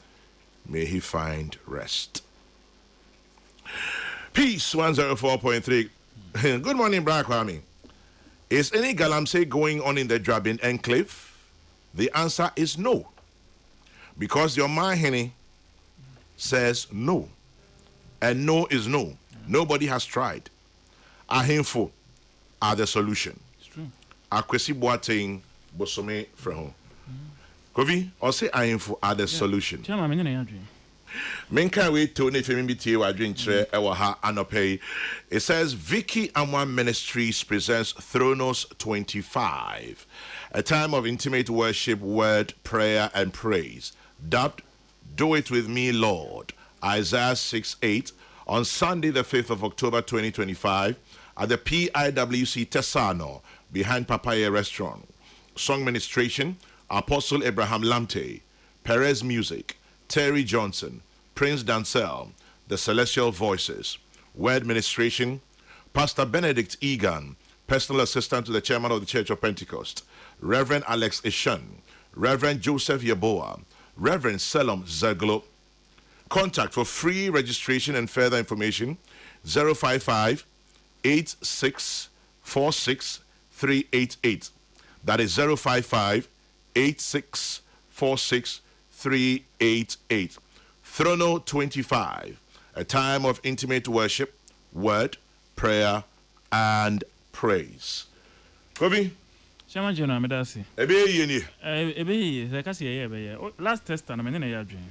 Speaker 2: May he find rest. Peace, 104.3. Good morning, Brian Kwame. Is any Galamsey going on in the Drabin enclave? The answer is no. Because your Mahene says no. And no is no. Nobody has tried. Ahemfo are the solution.
Speaker 4: It's true.
Speaker 2: Akwesi Boateng Bosome Freho. Kovi, or say I info are the solution.
Speaker 4: Chairman, I'm going to
Speaker 2: Men can't wait to if you meet you, I drink ha anopay. It says Vicky Amwan Ministries presents Thronos 25, a time of intimate worship, word, prayer, and praise. Dubbed Do It With Me, Lord, Isaiah 6:8, on Sunday, the 5th of October 2025, at the PIWC Tesano, behind Papaya Restaurant. Song ministration, Apostle Abraham Lamte, Perez Music, Terry Johnson, Prince Dancel, The Celestial Voices. Word ministration, Pastor Benedict Egan, personal assistant to the chairman of the Church of Pentecost, Reverend Alex Ishan, Reverend Joseph Yeboah, Reverend Selom Zaglo. Contact for free registration and further information, 055 8646 388. That is 055 8646 388. Throno 25, a time of intimate worship, word, prayer, and praise. Kovi?
Speaker 4: Chairman General, I'm say. Last test time, I'm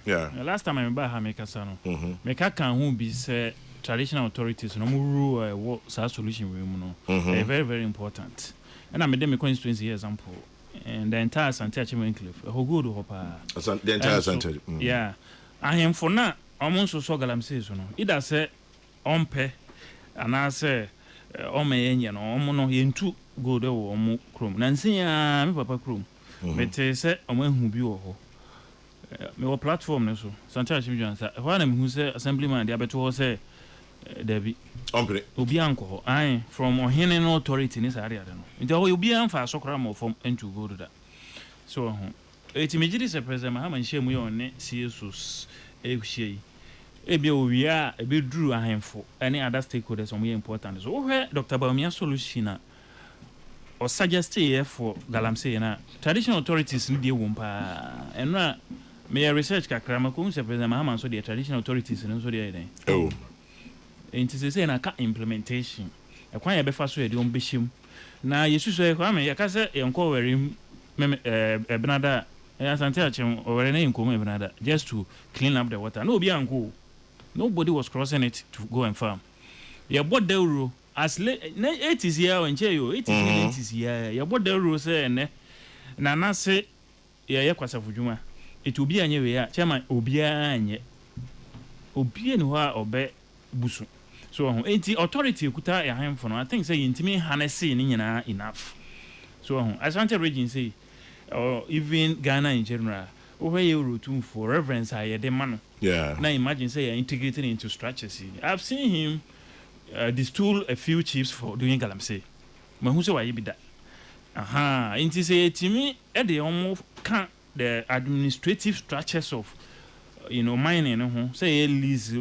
Speaker 2: yeah.
Speaker 4: Last time I remember how make a son. Make a can who be say traditional authorities no more what solution we know. Very, very important. And I made them a constituency example. And the entire Santiago Cliff, a whole good hopper.
Speaker 2: The entire Santiago.
Speaker 4: Yeah. I am for now almost so galamses. Either say on pay, and I say on my engine or mono in two good or more chrome. Nancy, I'm Papa Chrome. But they say, I'm one who be or my platform. So Santiago, one of them who say assemblyman, the other say Debbie. Obianco, I from Ohene authority in this area. It will be unfair so cram from and to go to that. So, it's immediately a present. I haven't shared me on it. CSUS, Eushe. We are a bit drew a handful. Any other stakeholders are more important. So, where Dr. Bamia solution or suggest here for Galamsey traditional authorities need the wumpa and may research Kakramakun, President Mahaman, so the traditional authorities and so the
Speaker 2: oh.
Speaker 4: Into say na ka implementation e kwan ya be fa so e de on behim na yesu so e kwa me ya ka se enko were benada asante achem were na enko me benada just to clean up the water no obi anko nobody was crossing it to go and farm ya bod euro as na 80s year on che yo 80s year ya bod euro say ne na na se ya kwasafudwuma it obi anye we ya chairman obi anye obi ni ho a obe busu. So, authority kuta ya handful. I think say intimi hanesi ni nyina enough. So, as Asante region say, or even Ghana in general, over you routine for reverence I de man.
Speaker 2: Yeah.
Speaker 4: Now imagine say integrated into structures. I've seen him distool a few chiefs for doing galamsey. But who say why be that? Aha, inti say to me at the almost can the administrative structures of mining say lease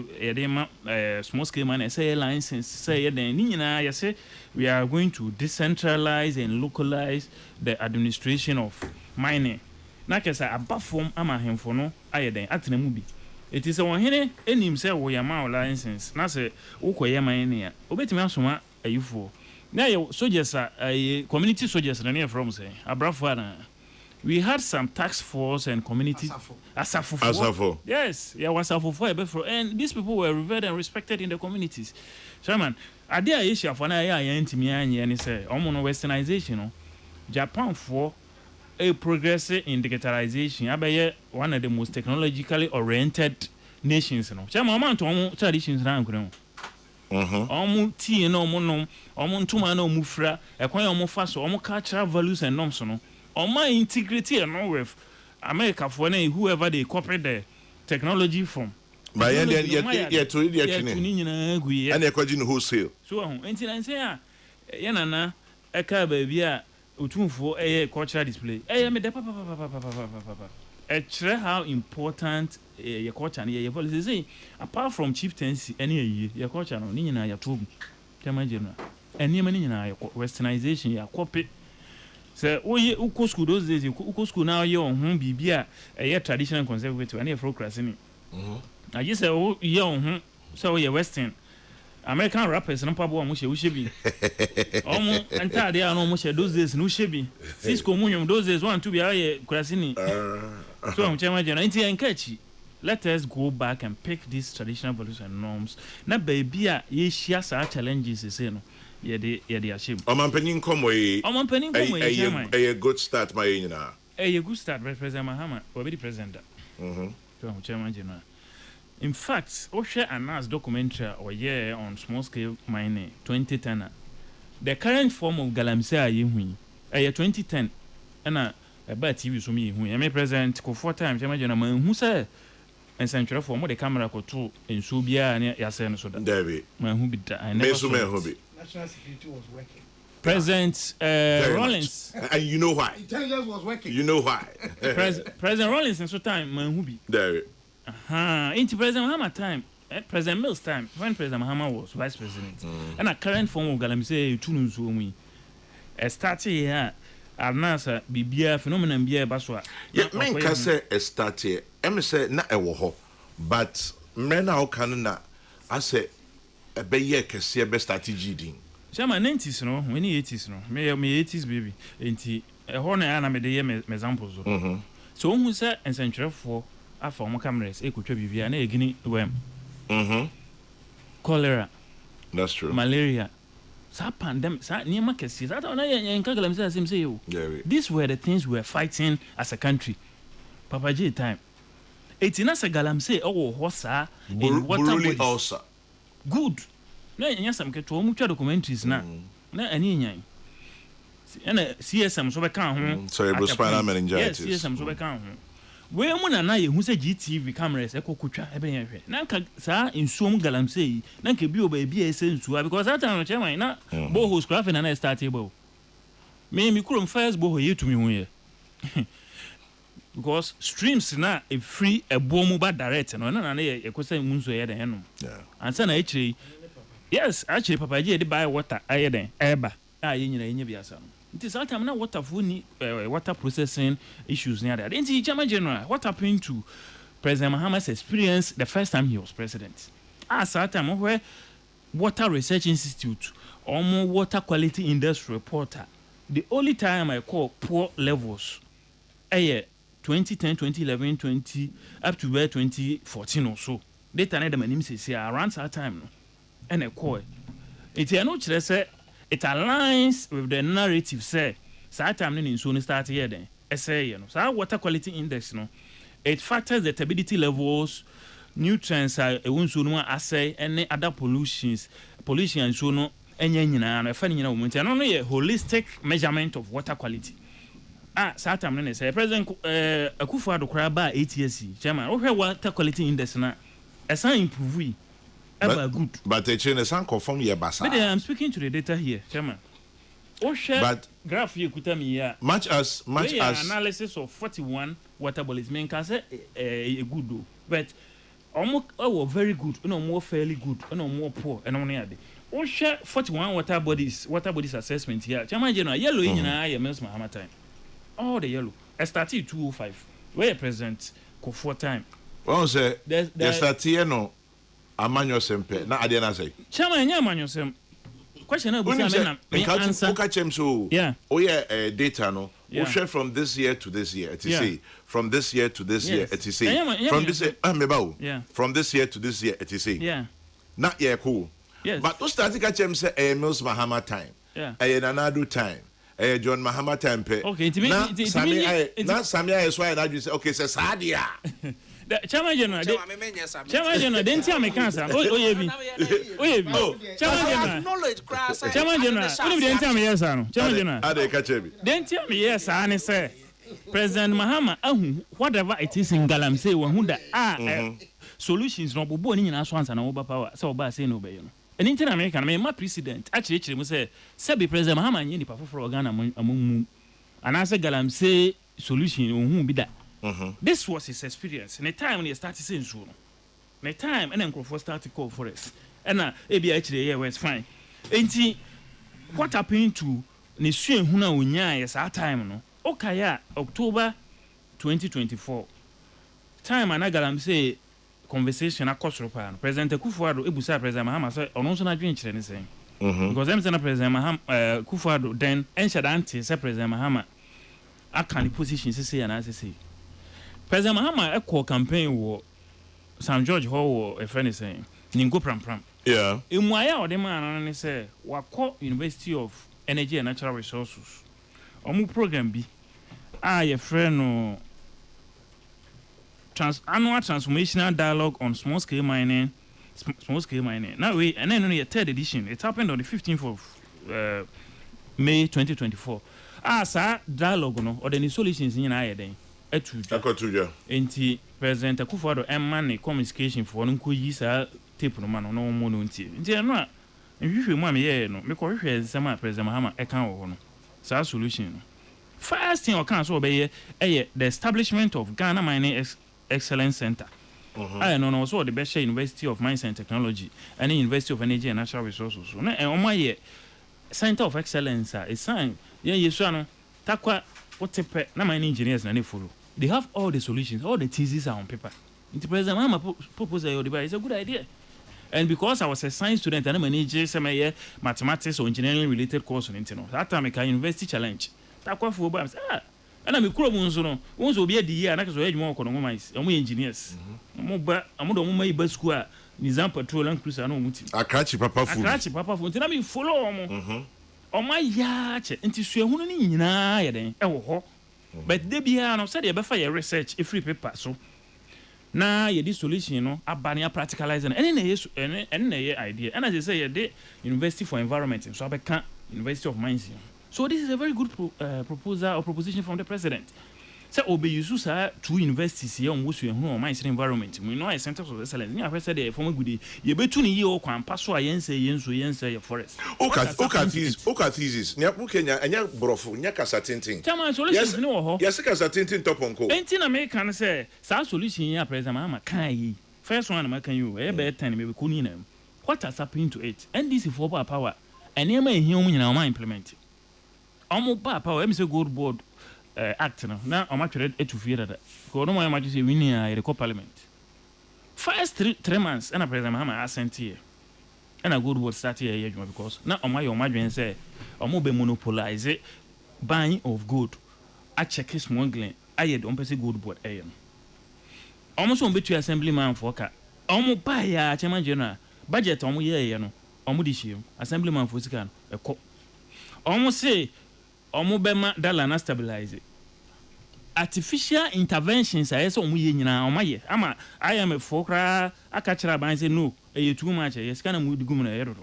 Speaker 4: small scale mining say license say then you say we are going to decentralize and localize the administration of mining na kesa above form ama hemfo no aye den atenemu bi it is one hene enim say we am license na say ukoye mining ya obetimi asoma ayifo na ye soldiers community soldiers na near from say abrafo na we had some task force and community Asafo. Yes, yeah, was Asafo. And these people were revered and respected in the communities. Chairman, idea issue for na ya intimi and say omono westernization. Japan for a progress in digitalization. Abaye one of the most technologically oriented nations. Chairman, amount of traditions na nkuno. Omo tea no omo ntuma no mufra. Ekwan omo fa so omo cultural values and norms no. My integrity and all with America for any whoever they copy the technology from.
Speaker 2: But yet to the and they're quite wholesale. So,
Speaker 4: until I say, Yanana, a car baby, Utun for a cultural display. A try how important your culture and your policy say, apart from chieftaincy, any year, your culture, no, Nina, your tomb, General, and Yemen, westernization, your copy. So, uko school those days, uko school now, you on bibia a traditional conservative and a procrastinating. I just say, oh, so you're Western. American rappers no pabo mo she bi omo entire no mo she those days no she bi Cisco munyum those days one to be aye kurasini so am chema jeno nti enkachi let us go back and pick these traditional values and norms na baby a ye share sa challenges say no ye de ashim
Speaker 2: omanpanin komo e a good start my nyina
Speaker 4: a good start President Mahama obi president so am chema jeno. In fact, Osha announced documentary or year on small scale mining 2010. The current form of galamsey yehui 2010 and a bad TV so me hu me present ko 4 times e ma man hu say ensantre form the camera ko to enso bia na ya say no so da.
Speaker 2: David.
Speaker 4: Man hu bi da. I never saw
Speaker 1: National security was working.
Speaker 4: President Rollins.
Speaker 2: And you know why?
Speaker 1: Intelligence was working.
Speaker 2: You know why?
Speaker 4: President Rollins in so time man hu bi.
Speaker 2: David.
Speaker 4: Into President Mahama time, President Mills time, when President Mahama was vice president, and a current form of galamsey tunu so we started here anasa bibia phenomenon bia baswa.
Speaker 2: Yeah, men can say start here. Say na e wo ho, but men now can na I say e be ye kese be strategy din.
Speaker 4: Chama 90s no, when 80s no, me 80s baby. Enti e ho na na me de ye me examples so. So who say ensentrefo for more cameras, ekutwa bibia na egini wem. Cholera.
Speaker 2: That's true.
Speaker 4: Malaria. Sa pandemic, sa niema kesi. Sa na yenka galamsey asim say you. These were the things we were fighting as a country. Papa J time. Etina sa galamsey owo ho sa in water bodies. Also. Good. Na yenya sam ke to omutwa documentaries na. Na ani nyan. Na CSM so be kan ho.
Speaker 2: Cerebrospinal meningitis.
Speaker 4: Yes, CSM so be kan ho. We mu na ye hu se GTV cameras ekokutwa ebe yen hwe na nka sa nsuom galamsey na nka bi oba bi ese nsuwa because that time chairman na boho scrap na start able me kurom first boho yetumi hu ye because streams na e free ebomu ba direct no na ye ekosa munso ye den no ansa na echiri yes actually papa je dey buy water aye den eba ye nyina yenye biasa no. It is that time now water water processing issues near that. In the German general, what happened to President Mahama's experience the first time he was president? That time where Water Research Institute or more water quality index reporter. The only time I call poor levels, 2010, 2011, 20 up to where 2014 or so. Data na the name says around that time no. And I call it. It aligns with the narrative say that time in so start here then say so water quality index no it factors the turbidity levels nutrients so no assay any other pollution so no enya nyina na fa nyina moment no no holistic measurement of water quality that time no say president Akufo-Addo kra ba 8 years chairman wo water quality index na esan improve. Good.
Speaker 2: But the chain is unconfirmed here, Basa.
Speaker 4: But I'm speaking to the data here, Chairman. But graph you could tell me here.
Speaker 2: Much as
Speaker 4: analysis of 41 water bodies, men can say a good do, but almost very good, more fairly good, more poor, and only other. Share 41 water bodies assessment here. Chairman General, yellow in your Mills Mahama time. All the yellow. I started 205. Where present, go 4 time.
Speaker 2: Well, sir, there's that no. Amanyo sempe na ade na say
Speaker 4: chama nya amanyo sem question na busa me answer
Speaker 2: oka chem so yeah data no we share from this year to this year etc from this year to this year etc from this from this year to this year etc na yeah cool but to start ka chem say Mills Mahama time Nanado time John Mahama time pe
Speaker 4: okay
Speaker 2: na sami I so na you say okay say sadia
Speaker 4: Chairman General, then tell me cancer. Chairman General, then tell me yes, Chairman General. Then tell me yes, I say President Mahama, whatever it is in Galamsey, when solutions no bo ni na so answer na over power. So ba say no be you. And in American, my president actually must say President Mahama nyi ni pa for Ghana among and I say Galamsey solution be that. This was his experience. In the time when he started saying so, in the time and then Kokrokoo started call for us. And maybe actually was fine. And what happened to Nishu Huna Unya is our time no? Okay, October 2024. Time and Agalam say conversation across Europa. President Kufuor ebusa President Mahama say ono nso na dwen kire ne sen. Because them say na President Mahama Kufuor then enshadante say President Mahama aka ne position say and say. President Mahama call campaign wo Sam George Hall wo a friend saying ningo pram.
Speaker 2: Yeah.
Speaker 4: Imwaya o de man ne say wakọ University of Energy and Natural Resources. Omu program bi your friend no annual transformational dialogue on small scale mining. Now and then only a third edition. It happened on the 15th of May 2024. Sir, dialogue no or the solutions in aye den.
Speaker 2: Etuja.
Speaker 4: Enti President Akufo-Addo emane communication for no ko yi sa tape no man no mo no nti. Nti no a nhwehwe mu am ye no me ko hwehwe nsema President Mahama eka wo no. Sa solution no. First thing o kan so obeye the establishment of Ghana Mining Excellence Center. I know also the best University of Mines and Technology and the University of Energy and Natural Resources. So na o my Center of Excellence is sign. Yeah, yesu no takwa wotepe na mining engineers na follow. They have all the solutions, all the theses are on paper. The President Mahama proposal it's a good idea. And because I was a science student and I managed some mathematics or engineering related course on internet. That time I can university challenge. Takwa for ba and I'm kuro mu nso no wonso obi adi ya na keso edwuma okono mo mais omo engineers mo ba amodo mo mai ba school a nizam patrol and cruiser na omuti
Speaker 2: akrachi papa fu
Speaker 4: ntina me follow omo ya che nti suahunu ni nyina ya den e wo ho but de bia no said e be fa your research e free paper so na ye di solution no abane a practicalize and na yesu and na ye idea and as I say ye the University for Environment so abeka University of Mines. So this is a very good proposal or proposition from the president. So obe yusu sa two universities here on wusu ehunu o mines environment. We know a center of excellence. Ni afa said former good. Ye betu ni ye o kwan paso a yense ye forest.
Speaker 2: Oka thesis. Nya ku Kenya anya brofo nya kasa tintin.
Speaker 4: Chama solution ni wo ho.
Speaker 2: Yes kasa tintin toponko.
Speaker 4: Enti na me kan say sa solution ya president Mahama kan yi. First one na kan you e be 10 me ku ni na. What has happened to it? NDC for power. Ene ma ehia mu nyina o ma implement. Omo ba power say gold board act no na omo twere etufie dada ko no mo ma say we ni a parliament first 3 months and President Mahama assent here and a gold board start here because na omo your madwen say omo be monopolize buying of gold a check smuggling ayed on person gold board no omo so betu assemblyman for ka omo ba ya chairman general budget omo ye no omo di hiem assemblyman for sika no ekọ omo say omo bema dollar na stabilize artificial interventions ayeso omo ye nyina omo ye ama IMF for kra aka kira ban say no e too much yes kana mu digum na yerodo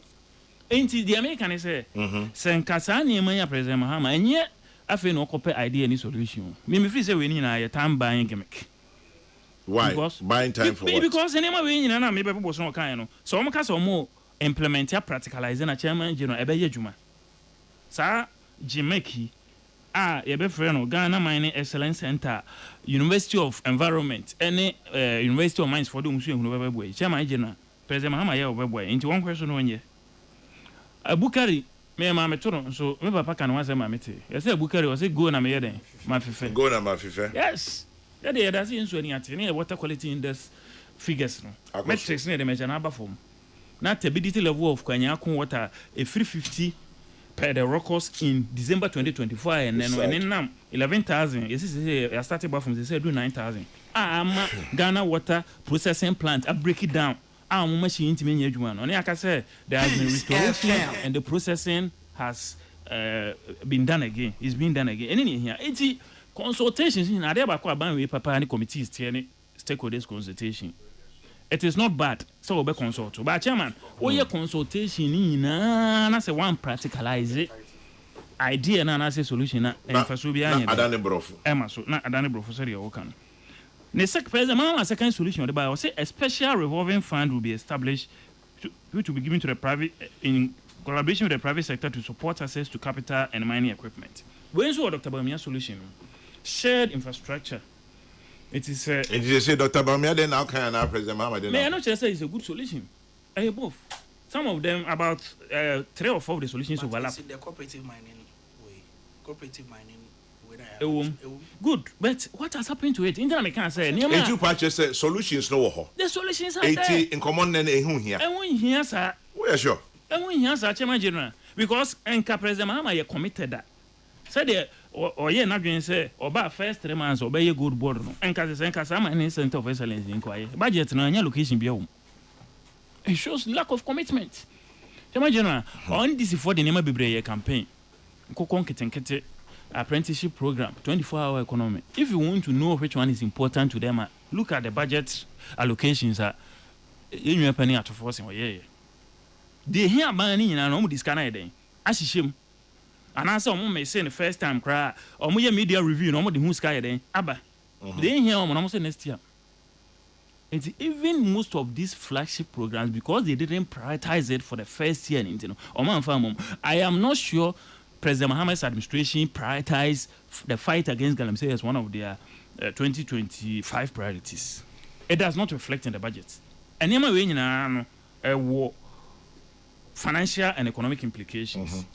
Speaker 4: enti the American say senkasa ne man ya President Mahama enye afi no kope idea ni solution me free say we ni na ye time buying gimmick.
Speaker 2: Why?
Speaker 4: Because,
Speaker 2: buying time for what?
Speaker 4: Because enema we nyina na me be bobo so kan no so omo ka so omo implement ya practicalize na chairman general ebe ye djuma sa Jimeki ye be friend no Ghana Mining Excellence Center, University of Environment, any University of Mines for the musu ehunu bebe boy. Chairman general President Mahama ye bebe boy. Into one question no nye. Abukari me ma metoro so me papa kan wan say ma mete. You say Abukari o say go na me ye den ma fife.
Speaker 2: Go na ma fife.
Speaker 4: Yes. That dey that in so any ati na water quality index figures no. Metrics na dey measure na abafom. Na turbidity level of Kwanya Akun water a 350 per the records in December 2024 and then now 11,000. Yes, I started back from say do 9,000. Ghana water processing plant. I break it down. Machine to me one. Only I can say there has been restoration and the processing has been done again. It's been done again. And in here, it's consultations in Adeba Kwaban with Papa and committees, stakeholders consultation. It is not bad. So we be consult. But chairman, your consultation na say one practicalize it. Idea na say solution na enfaso bia anya.
Speaker 2: Adane brofo.
Speaker 4: Ema so na adane brofo say dey work am. The second solution the by say a special revolving fund will be established which will be given to the private in collaboration with the private sector to support access to capital and mining equipment. When so Dr. Bamiya solution shared infrastructure. It is
Speaker 2: and you say Dr. Bamiya then how can President Mahama then?
Speaker 4: I not just say it's a good solution. Both. Some of them about 3 or 4 of the solutions overlap.
Speaker 3: The cooperative mining way.
Speaker 4: Good, but what has happened to it? Internet can say.
Speaker 2: And you purchase solutions no.
Speaker 4: The solutions are there.
Speaker 2: 80 in common and a here.
Speaker 4: And when here, sir.
Speaker 2: We are sure.
Speaker 4: And when here, sir, Chairman General, because Enka President Mahama you committed that. Said there or ye not going to say about first 3 months obey a good board. Enka some an center of excellence inquiry. Budget na your location be home. It shows lack of commitment. Chairman General, on this for the name of Bibre campaign. Kokon Kete apprenticeship program, 24-hour economy. If you want to know which one is important to them, look at the budget allocations. In your penny out of forcing, yeah. They hear banning in an this kind of day. As him. And I saw may say the first time cry or more media review, no more the moon sky then. Abba. They hear almost next year. It's even most of these flagship programs because they didn't prioritize it for the first year. I am not sure President Mahama's administration prioritized the fight against galamsey as one of their 2025 priorities. It does not reflect in the budget. And war financial and economic implications.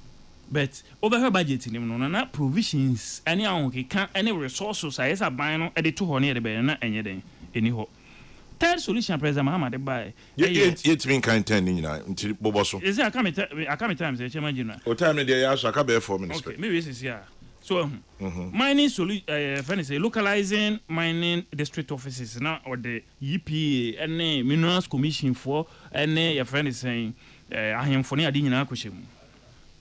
Speaker 4: But over her budget, not provisions, any resources, I have buying at the 200 and anyhow. Third solution, President Mahama, the buy.
Speaker 2: It's been kind 10 until Boboso.
Speaker 4: Is there a coming times, Chairman General?
Speaker 2: What time they ask a couple of 4 minutes?
Speaker 4: Okay, maybe this is here. So, mining localizing mining district offices now or the EPA and the Minerals Commission for and your friend is saying, I am for near dinner.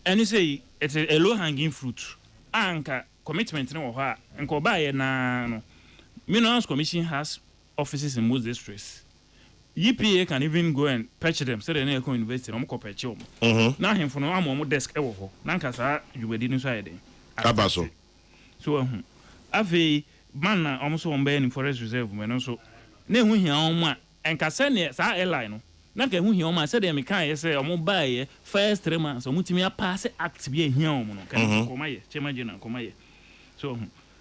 Speaker 4: And you say it's a low hanging fruit. Anka commitment no ha and go buy na Minerals Commission has offices in most districts. EPA can even go and patch them so they never go invest in them. Now him for no am desk ewo. Nanka sa you were didn't say
Speaker 2: Kabaso.
Speaker 4: So afi man na almost on in forest reserve when so ne hu hia on and ka say ne sa airline no na ka hu hia on say dem kan say omo buy first 3 months omo timi pass act bi hia on no kan komaye chema jina komaye so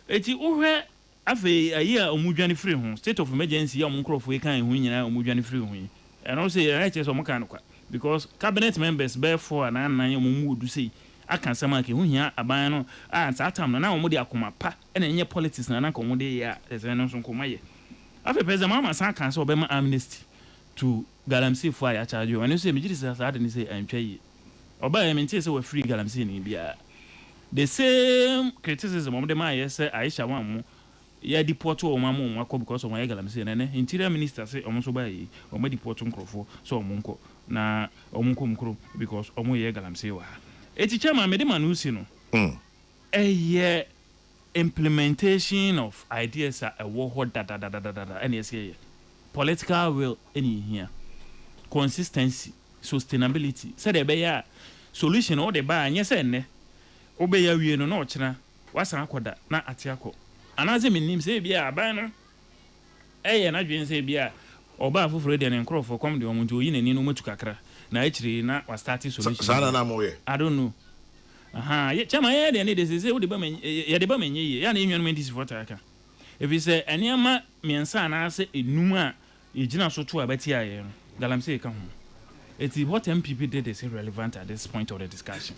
Speaker 4: eti uhwe afi ayi a omo dwane free ho state of emergency omo crofo e kan hu nyina omo dwane free ho and also right so omo kan kwa because cabinet members therefore na omo mu odu say aka sama ke hu hia aban no sa time no na omo de akoma pa na enye politics na ko omo de ya no so komaye afi president mama san kan say obema amnesty to galamsey for ya charge you and say me jiri sa de ni say antwa yi oba ya me say we free galamsey ni bia the same criticism omo de ma ye say Aisha wan mu ya deport o mamu akọ because omo ya galamsey na ne interior minister say omo so ba yi omo deport nkrofo so omo nko na omo nko mkro because omo ya galamsey wa eti chama me de manusi no implementation of ideas a war and yes political will any here consistency sustainability say there be ya solution all the ba anya say ne obe ya wie no na ochina wasan akoda na atiako anaze menim say bia aban no na dwen say bia oba afoforo de ne nkrofo kom de omo oyi nani no matu kakra na achiri na wa start solution
Speaker 2: sana na moye
Speaker 4: I don't know chama ye de ne de say wo de ba menye ye ya na enwanu mendisi fota aka if you say eniama miensa na say enum a ejina so to abati aye no galamsey ka ho it's what MPP did is irrelevant at this point of the discussion.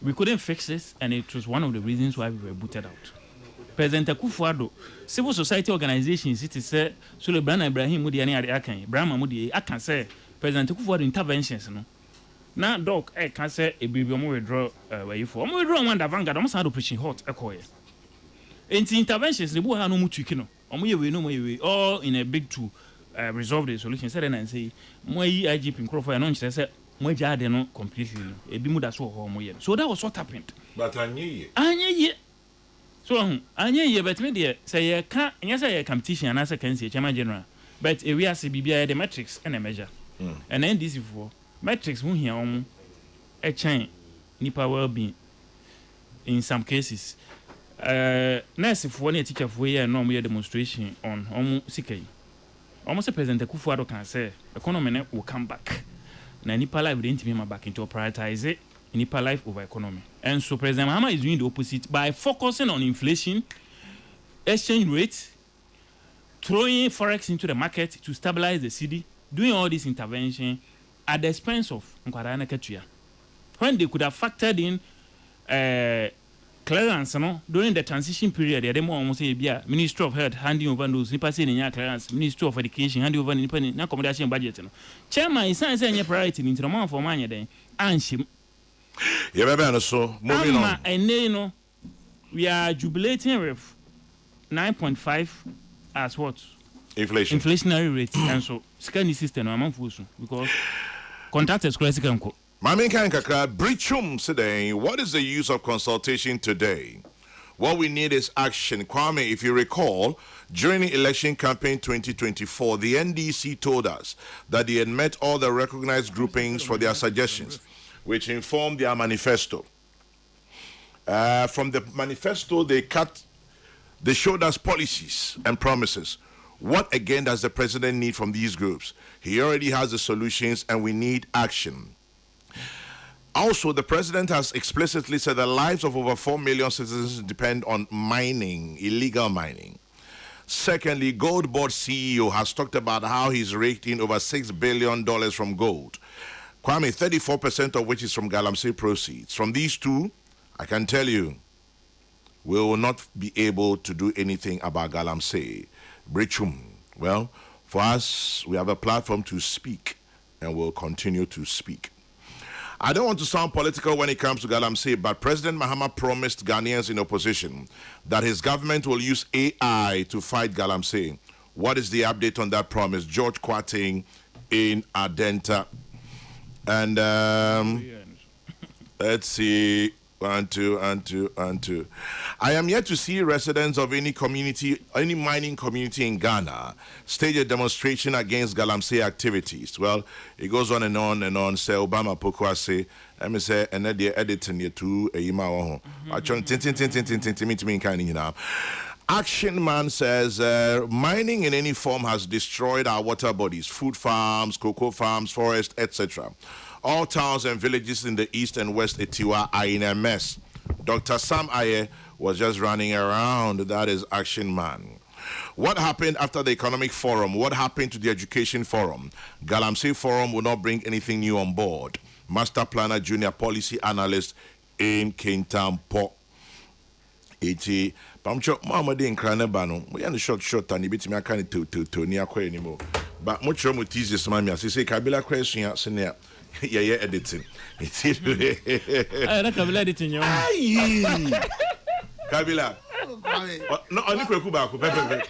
Speaker 4: We couldn't fix this and it was one of the reasons why we were booted out. President Akufo-Addo civil society organizations it is say so le Brana Ibrahim mudi ani ade akan Brahma mudi akan say President Akufo-Addo interventions no na doc can say e bibi omo withdraw where you for omo withdraw one da vanguard omo sound operation hot ekoye enti interventions ne bu ha no mu twiki no omo ye we no mo ye we all in a big to resolve the solution said and say mo yi IGP Nkrofo no nkyere say mo jade no completely e bi mu da so ho mo ye so that was what happened
Speaker 2: but anye
Speaker 4: so anye but me there say ye can anya say competition and say can say chairman general but we are bibia the metrics and a measure and then this for metrics who here on a chain nipa well-being in some cases nurse for one teacher for year no more demonstration on almost President Akufo-Addo can say economy will come back na nipa life didn't be back into prioritize it nipa life over economy and so President Mahama is doing the opposite by focusing on inflation exchange rate throwing forex into the market to stabilize the city doing all this intervention at the expense of Nkwarana Ketuya when they could have factored in clearance no during the transition period they dem almost say bia Ministry of Health handing over those nipa say nya clearance, Ministry of Education handing over nipa na accommodation budget no chairman is say nya priority ni ntino for man den anshim
Speaker 2: yeah bebe no so moving on
Speaker 4: and no we are jubilating with 9.5 as what inflationary rate and so scan system no amanfo so because contractors crazy can go.
Speaker 2: Mami Kankaka, Brichum today. What is the use of consultation today? What we need is action. Kwame, if you recall, during the election campaign 2024, the NDC told us that they had met all the recognized groupings for their suggestions, which informed their manifesto. From the manifesto, they showed us policies and promises. What again does the president need from these groups? He already has the solutions and we need action. Also, the president has explicitly said the lives of over 4 million citizens depend on mining, illegal mining. Secondly, Gold Board CEO has talked about how he's raked in over $6 billion from gold. Kwame, 34% of which is from Galamsey proceeds. From these two, I can tell you, we will not be able to do anything about Galamsey. Brichum, well, for us, we have a platform to speak, and we'll continue to speak. I don't want to sound political when it comes to Galamsey, but President Mahama promised Ghanaians in opposition that his government will use AI to fight Galamsey. What is the update on that promise? George Quating in Adenta. And let's see. One, two. I am yet to see residents of any community, any mining community in Ghana stage a demonstration against Galamsey activities. Well, it goes on and on and on. Say Obama Pokwase, let me say, and then the editing you to a yima. Action Man says mining in any form has destroyed our water bodies, food farms, cocoa farms, forests, etc. All towns and villages in the east and west Etiwa are in a mess. Dr. Sam Aye was just running around. That is Action Man. What happened after the Economic Forum? What happened to the Education Forum? Galamsey Forum will not bring anything new on board. Master Planner Junior Policy Analyst in Kintampo. Eti Pamcho Mama de Krane Bano. We are short and bit me can to near anymore. But much more tease this man. I say Kabila question senior. Yeah, editing. It's
Speaker 4: Kabila editing.
Speaker 2: Kabila. No, only Kokrokoo back. Pepe.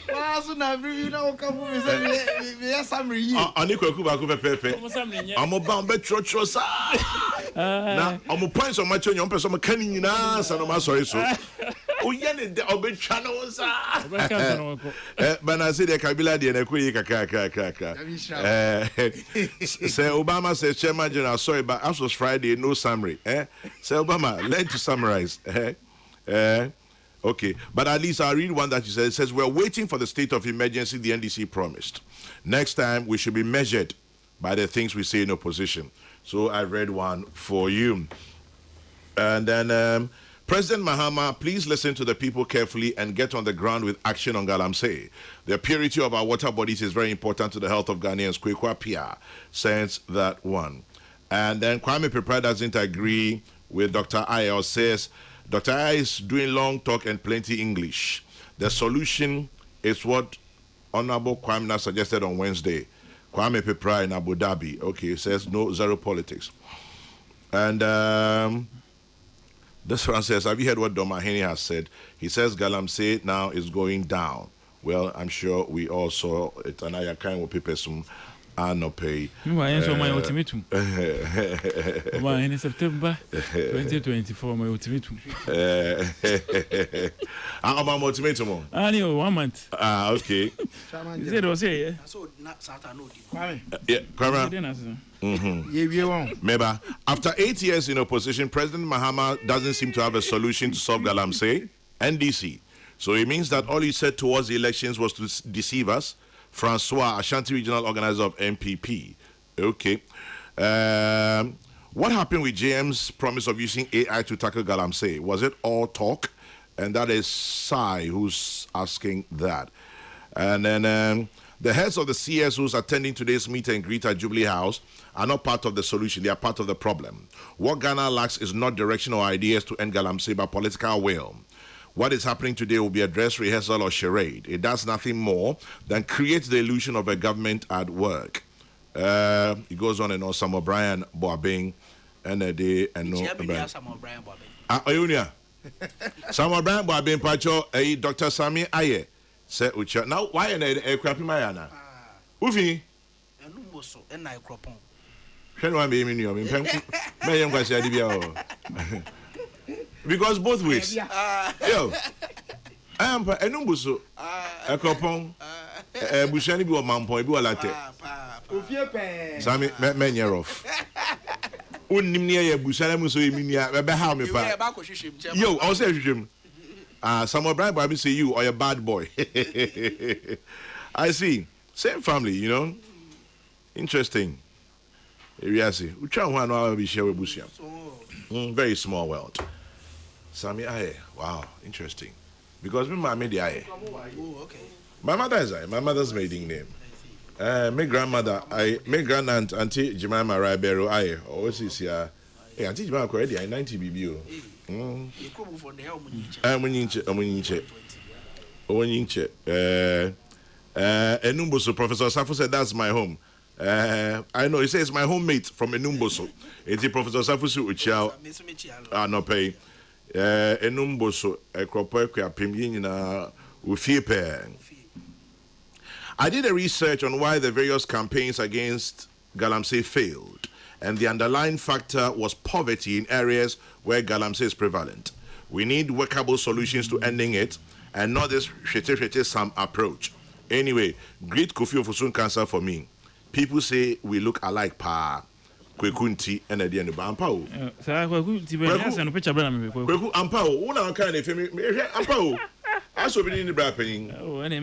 Speaker 1: So now you know come we say some real.
Speaker 2: Only Kokrokoo back. Pepe. I'm about betro sa. Na, I'm points on my channel. I'm person canning na. So no sorry so. Oh yeah, the obe channel sa. But I say the Kabila de na kuyi kaka. Say Obama says Chairman General, sorry, but as was Friday, no summary. Say Obama, learn to summarize. Okay, but at least I'll read one that you said. It says, we're waiting for the state of emergency the NDC promised. Next time, we should be measured by the things we say in opposition. So I read one for you. And then, President Mahama, please listen to the people carefully and get on the ground with action on Galamsey. The purity of our water bodies is very important to the health of Ghanaians. Kwekwa Pia sends that one. And then Kwame Pepe doesn't agree with Dr. Ayel, says, Dr. Ayel is doing long talk and plenty English. The solution is what Honorable Kwame suggested on Wednesday. Kwame Pepe in Abu Dhabi. Okay, says no, zero politics. And this one says, have you heard what Domaheni has said? He says Galamsey now is going down. Well, I'm sure we all saw it. And I kind of people some are not pay.
Speaker 4: My ultimatum. In September 2024, my ultimatum.
Speaker 2: My ultimatum.
Speaker 4: Only 1 month.
Speaker 2: Ah, okay.
Speaker 4: Is it okay?
Speaker 3: So not Saturday.
Speaker 2: Yeah, camera. Meba, after 8 years in opposition, President Mahama doesn't seem to have a solution to solve Galamsey, NDC. So it means that all he said towards the elections was to deceive us. Francois, Ashanti Regional Organizer of MPP. Okay. What happened with JM's promise of using AI to tackle Galamsey? Was it all talk? And that is Sai who's asking that. And then The heads of the CSOs attending today's meet and greet at Jubilee House are not part of the solution, they are part of the problem. What Ghana lacks is not direction or ideas to end galamsey, but political will. What is happening today will be a dress rehearsal or charade. It does nothing more than create the illusion of a government at work. It goes on and on. Samuel Brian Boabing and a day and no.
Speaker 3: Samuel Brian Boabing.
Speaker 2: Ayunia. Samuel Brian Boabing Pacho, Dr. Sami Aye. Say Ucha. Now, why an aircraft in Mayana? Ufi?
Speaker 3: And Numboso, and I cropon.
Speaker 2: Can one be in your Mayam Gasia? Because both ways. Yo, I am a Numboso, a cropon, a Bushani or Mampo, a latte. Sammy, man, you're off. Unimnia Bushanamuso, Minia, Baham. Yo, I'll say him. Samuel Brian Bobby say you are a bad boy. I see. Same family, you know. Interesting. Yes, we try one hour be share with Busham. Very small world. Sammy Aye. Wow, interesting. Because my made the Aye. My mother is Aye. My mother's maiden name. My grandmother, my grandaunt, Auntie Jemima Ribero Aye. Always is here. Hey, Auntie Jemima already. I 90 BBO. Enumboso, Professor Safo said that's my home. I know he says my homemate from Enumboso. It's Professor Safo su uchao. No pay. Enumboso ekropo kwapim na ufiepe. I did a research on why the various campaigns against galamsey failed, and the underlying factor was poverty in areas where galamsey is prevalent. We need workable solutions to ending it, and not this shete approach. Anyway, great Kofi Ofosun cancer for me. People say we look alike, pa. Kwekunti and at the end of Ampao. Kweku Ampao, one kind of family. Ampao. I saw be in the brapping.
Speaker 4: Oh, and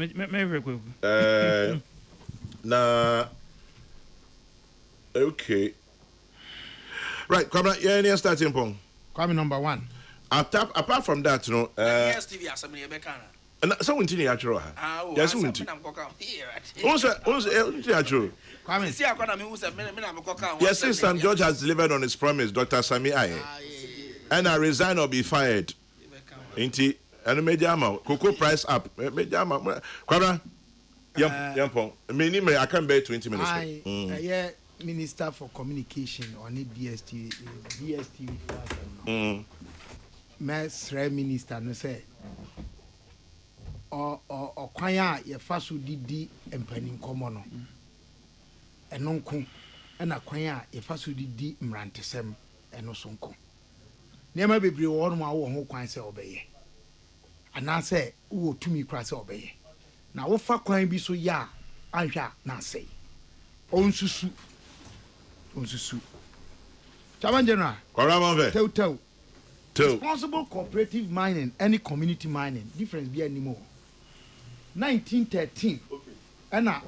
Speaker 2: Nah. Okay. Right, come on. Yeah, any starting point.
Speaker 1: Coming number one.
Speaker 2: Apart from that, you know,
Speaker 3: Yes, TV assembly Becana.
Speaker 2: and someone in the actual. Yes,
Speaker 3: I'm
Speaker 2: actual.
Speaker 1: Coming.
Speaker 3: See, I got a music.
Speaker 2: Yes, since St. George has delivered on his promise, Dr. Sami Aye, and I resign or be fired. Inti and Mediama, cocoa price up. Mediama, Quabra, Yampon. Minimum, I can bear 20 minutes.
Speaker 1: Yeah, Minister for Communication on the DSTV. Mesre Minister, no say. Or kwaya ye fasu didi empenin komono. Enonko ena kwaya ye fasu didi mrantesem eno sonko. Niema bebre wo no ma wo ho kwan se obeye. Ana se wo tumi kra se obeye. Na wo fa kwan bi so ya anhwa na sei. Onsusu. Chairman General. Tell. Responsible cooperative mining, any community mining, difference be anymore. 1913. Ena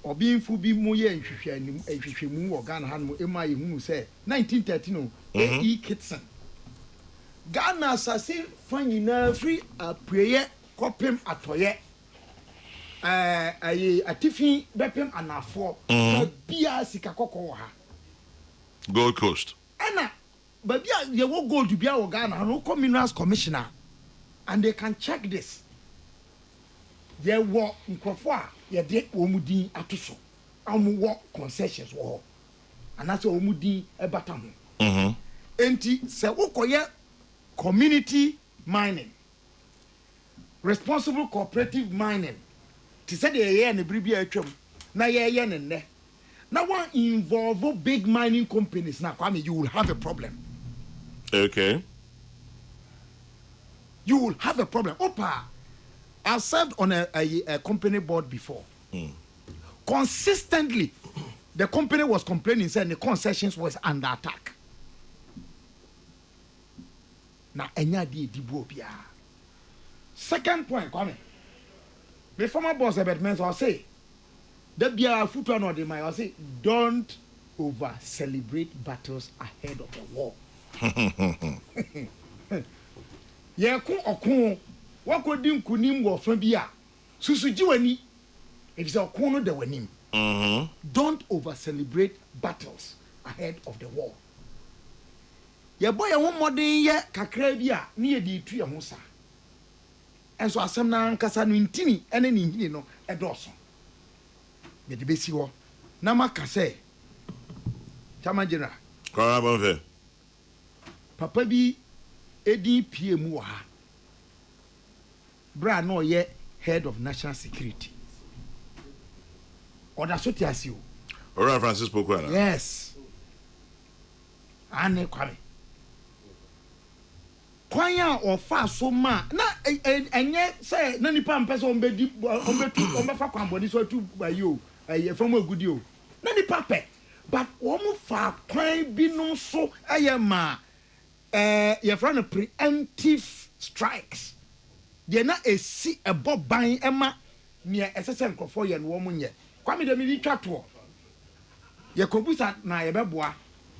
Speaker 1: obi nfu bi mu ye nhwehwemu wo Ghana han mu ema ye hu say 1913 A.E. Kitson. Ghana sase fanyina free apuye kopem atoye. Aye atifi bepem anafo. Bia sika kokko ha.
Speaker 2: Gold Coast.
Speaker 1: Ena but you will go to be our Ghana, no minerals commissioner, and they can check this. There were in Kofa, you did Omudi Atuso, and what concessions were, and that's Omudi a batam. Enti Sewokoye community mining, responsible cooperative mining. To say the year and the Bribia chum, na yen and ne. Now one involve big mining companies. Now, Kwame, you will have a problem.
Speaker 2: Okay.
Speaker 1: You will have a problem. Opa, I served on a company board before. Consistently, the company was complaining, saying the concessions was under attack. Now, second point, Kwame. The former boss, I'll say, that be a foot on the mind. I'll say, don't over celebrate battles ahead of the war. Yeah, what could you kunim war from Bia? Susujiwani, If so kono de wanim. Don't over celebrate battles ahead of the war. Ye boy one modern ye kakra bi a na ye di tu ye ho sa. Enso asem na nkasa no ntini ene ne nhini no edoso. Ye de besi ho. Na maka say Chama General.
Speaker 2: Korabonve.
Speaker 1: Papa bi edi pie mu wa ha. Bra no ye head of national security. Oda so ti asio.
Speaker 2: Ora Francis Pokwana.
Speaker 1: Yes. Ane kwame. Kwanya ofa so ma na enye say na nipa mpese ombedi ombefa kwambodi so tu bayo e fam agudi o na nipa pe but omo fa kwan bi no so ayema ye fra no preemptive strikes de na esi ebo ban ema ne esese nkrofo ye no omo nye kwame de mi di twato ye kobusa na ye beboa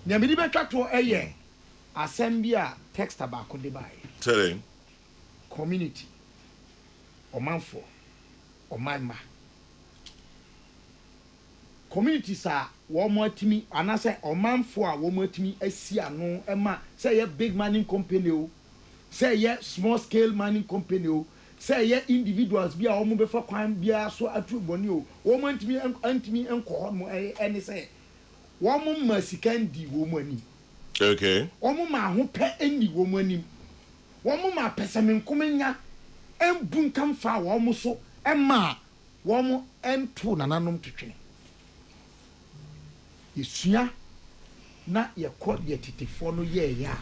Speaker 1: ne mi di betwato eye asembia text about Kodibai.
Speaker 2: Telling
Speaker 1: Community. Omanfo. Omanma. Communities are one more timi, and I say Omanfo are one more timi, Esia no, Emma, say ye big mining company, say ye small scale mining company, say ye individuals be a woman before crime be a so a true bonio, woman to me and call any say, woman mercy can di woman.
Speaker 2: okay.
Speaker 1: Omo ma ho pe eni wo mu anim. Womo ma pesamen komenya embun kam fa wo mo so emma wo mo ento nananom twetwe. Yesua na ye kɔ ye titifo no ye ya.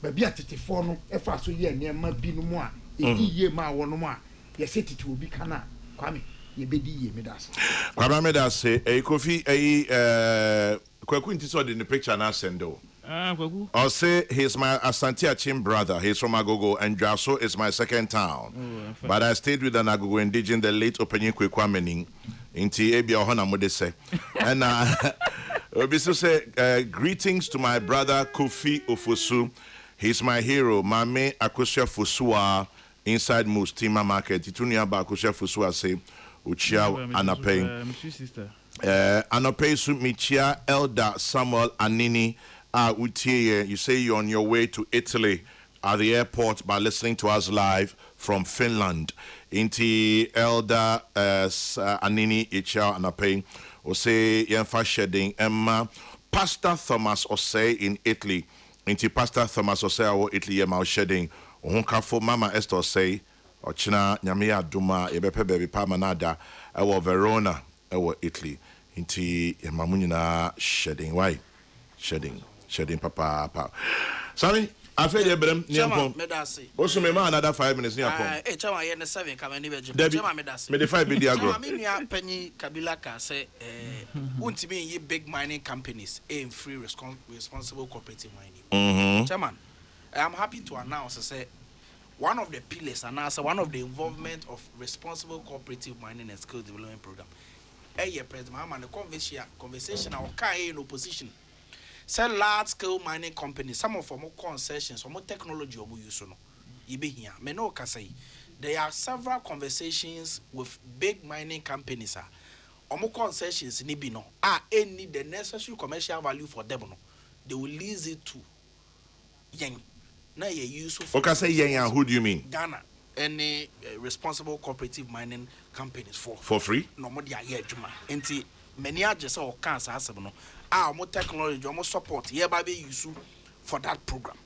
Speaker 1: Ba bia titifo no e fa so ye nneema bi no mu a edi ye ma wo no mu a ye se titi obi kana kwame ye bedi ye medase.
Speaker 2: Kwame medase Kofi Kwaku inti so in the picture na sendo.
Speaker 4: Kwaku.
Speaker 2: I'll say he's my Asante Achim brother. He's from Agogo, and Jaso is my second town. But I stayed with an Agogo indigene the late opening Kwekwa Inti Ebia Ohana Modese. And Obisu say greetings to my brother Kofi Ofosu. He's my hero. Mame Akusha Fusua inside Mustima Market. Itunia ba Akusha Fusua say Uchia Anapay.
Speaker 4: Sister.
Speaker 2: Anope Sumichia Elder Samuel Anini Utie, you say you're on your way to Italy at the airport by listening to us live from Finland. Inti Elder Anini Ichia Anope or say Yenfa Shedding Emma Pastor Thomas Osei in Italy. Inti Pastor Thomas Osei Italy Yema Shedding Ohunkafo Mama Esther say Ochina Nyamia Duma Ebepe Baby Pamanada Ewa Verona Ewa Italy. Inti Mamunina shedding. Why? Shedding papa. Sorry, I feel you, Bram. Also, me man another 5 minutes near home.
Speaker 3: Chama ye 7 come anywhere.
Speaker 2: Chama
Speaker 3: medase.
Speaker 2: Me the 5 be the agro.
Speaker 3: Chama me nia penny Kabilaka say untimi ye big mining companies aim free responsible cooperative mining. Chairman, I am happy to announce say one of the pillars and also one of the involvement of responsible cooperative mining and skill development program. President Mahama the conversation our in opposition. Say large scale mining companies, some of them more concessions, or more technology or more use no. You be here. Me no can say there are several conversations with big mining companies or more concessions ni bi no. Any the necessary commercial value for them no. They will lease it to yen. Na ye use for
Speaker 2: okay, say yen, who do you mean?
Speaker 3: Ghana. Any responsible cooperative mining companies
Speaker 2: for free?
Speaker 3: No more dia here juma. Enti many agents or cancer asem no. More technology, more support. Here by use for that program.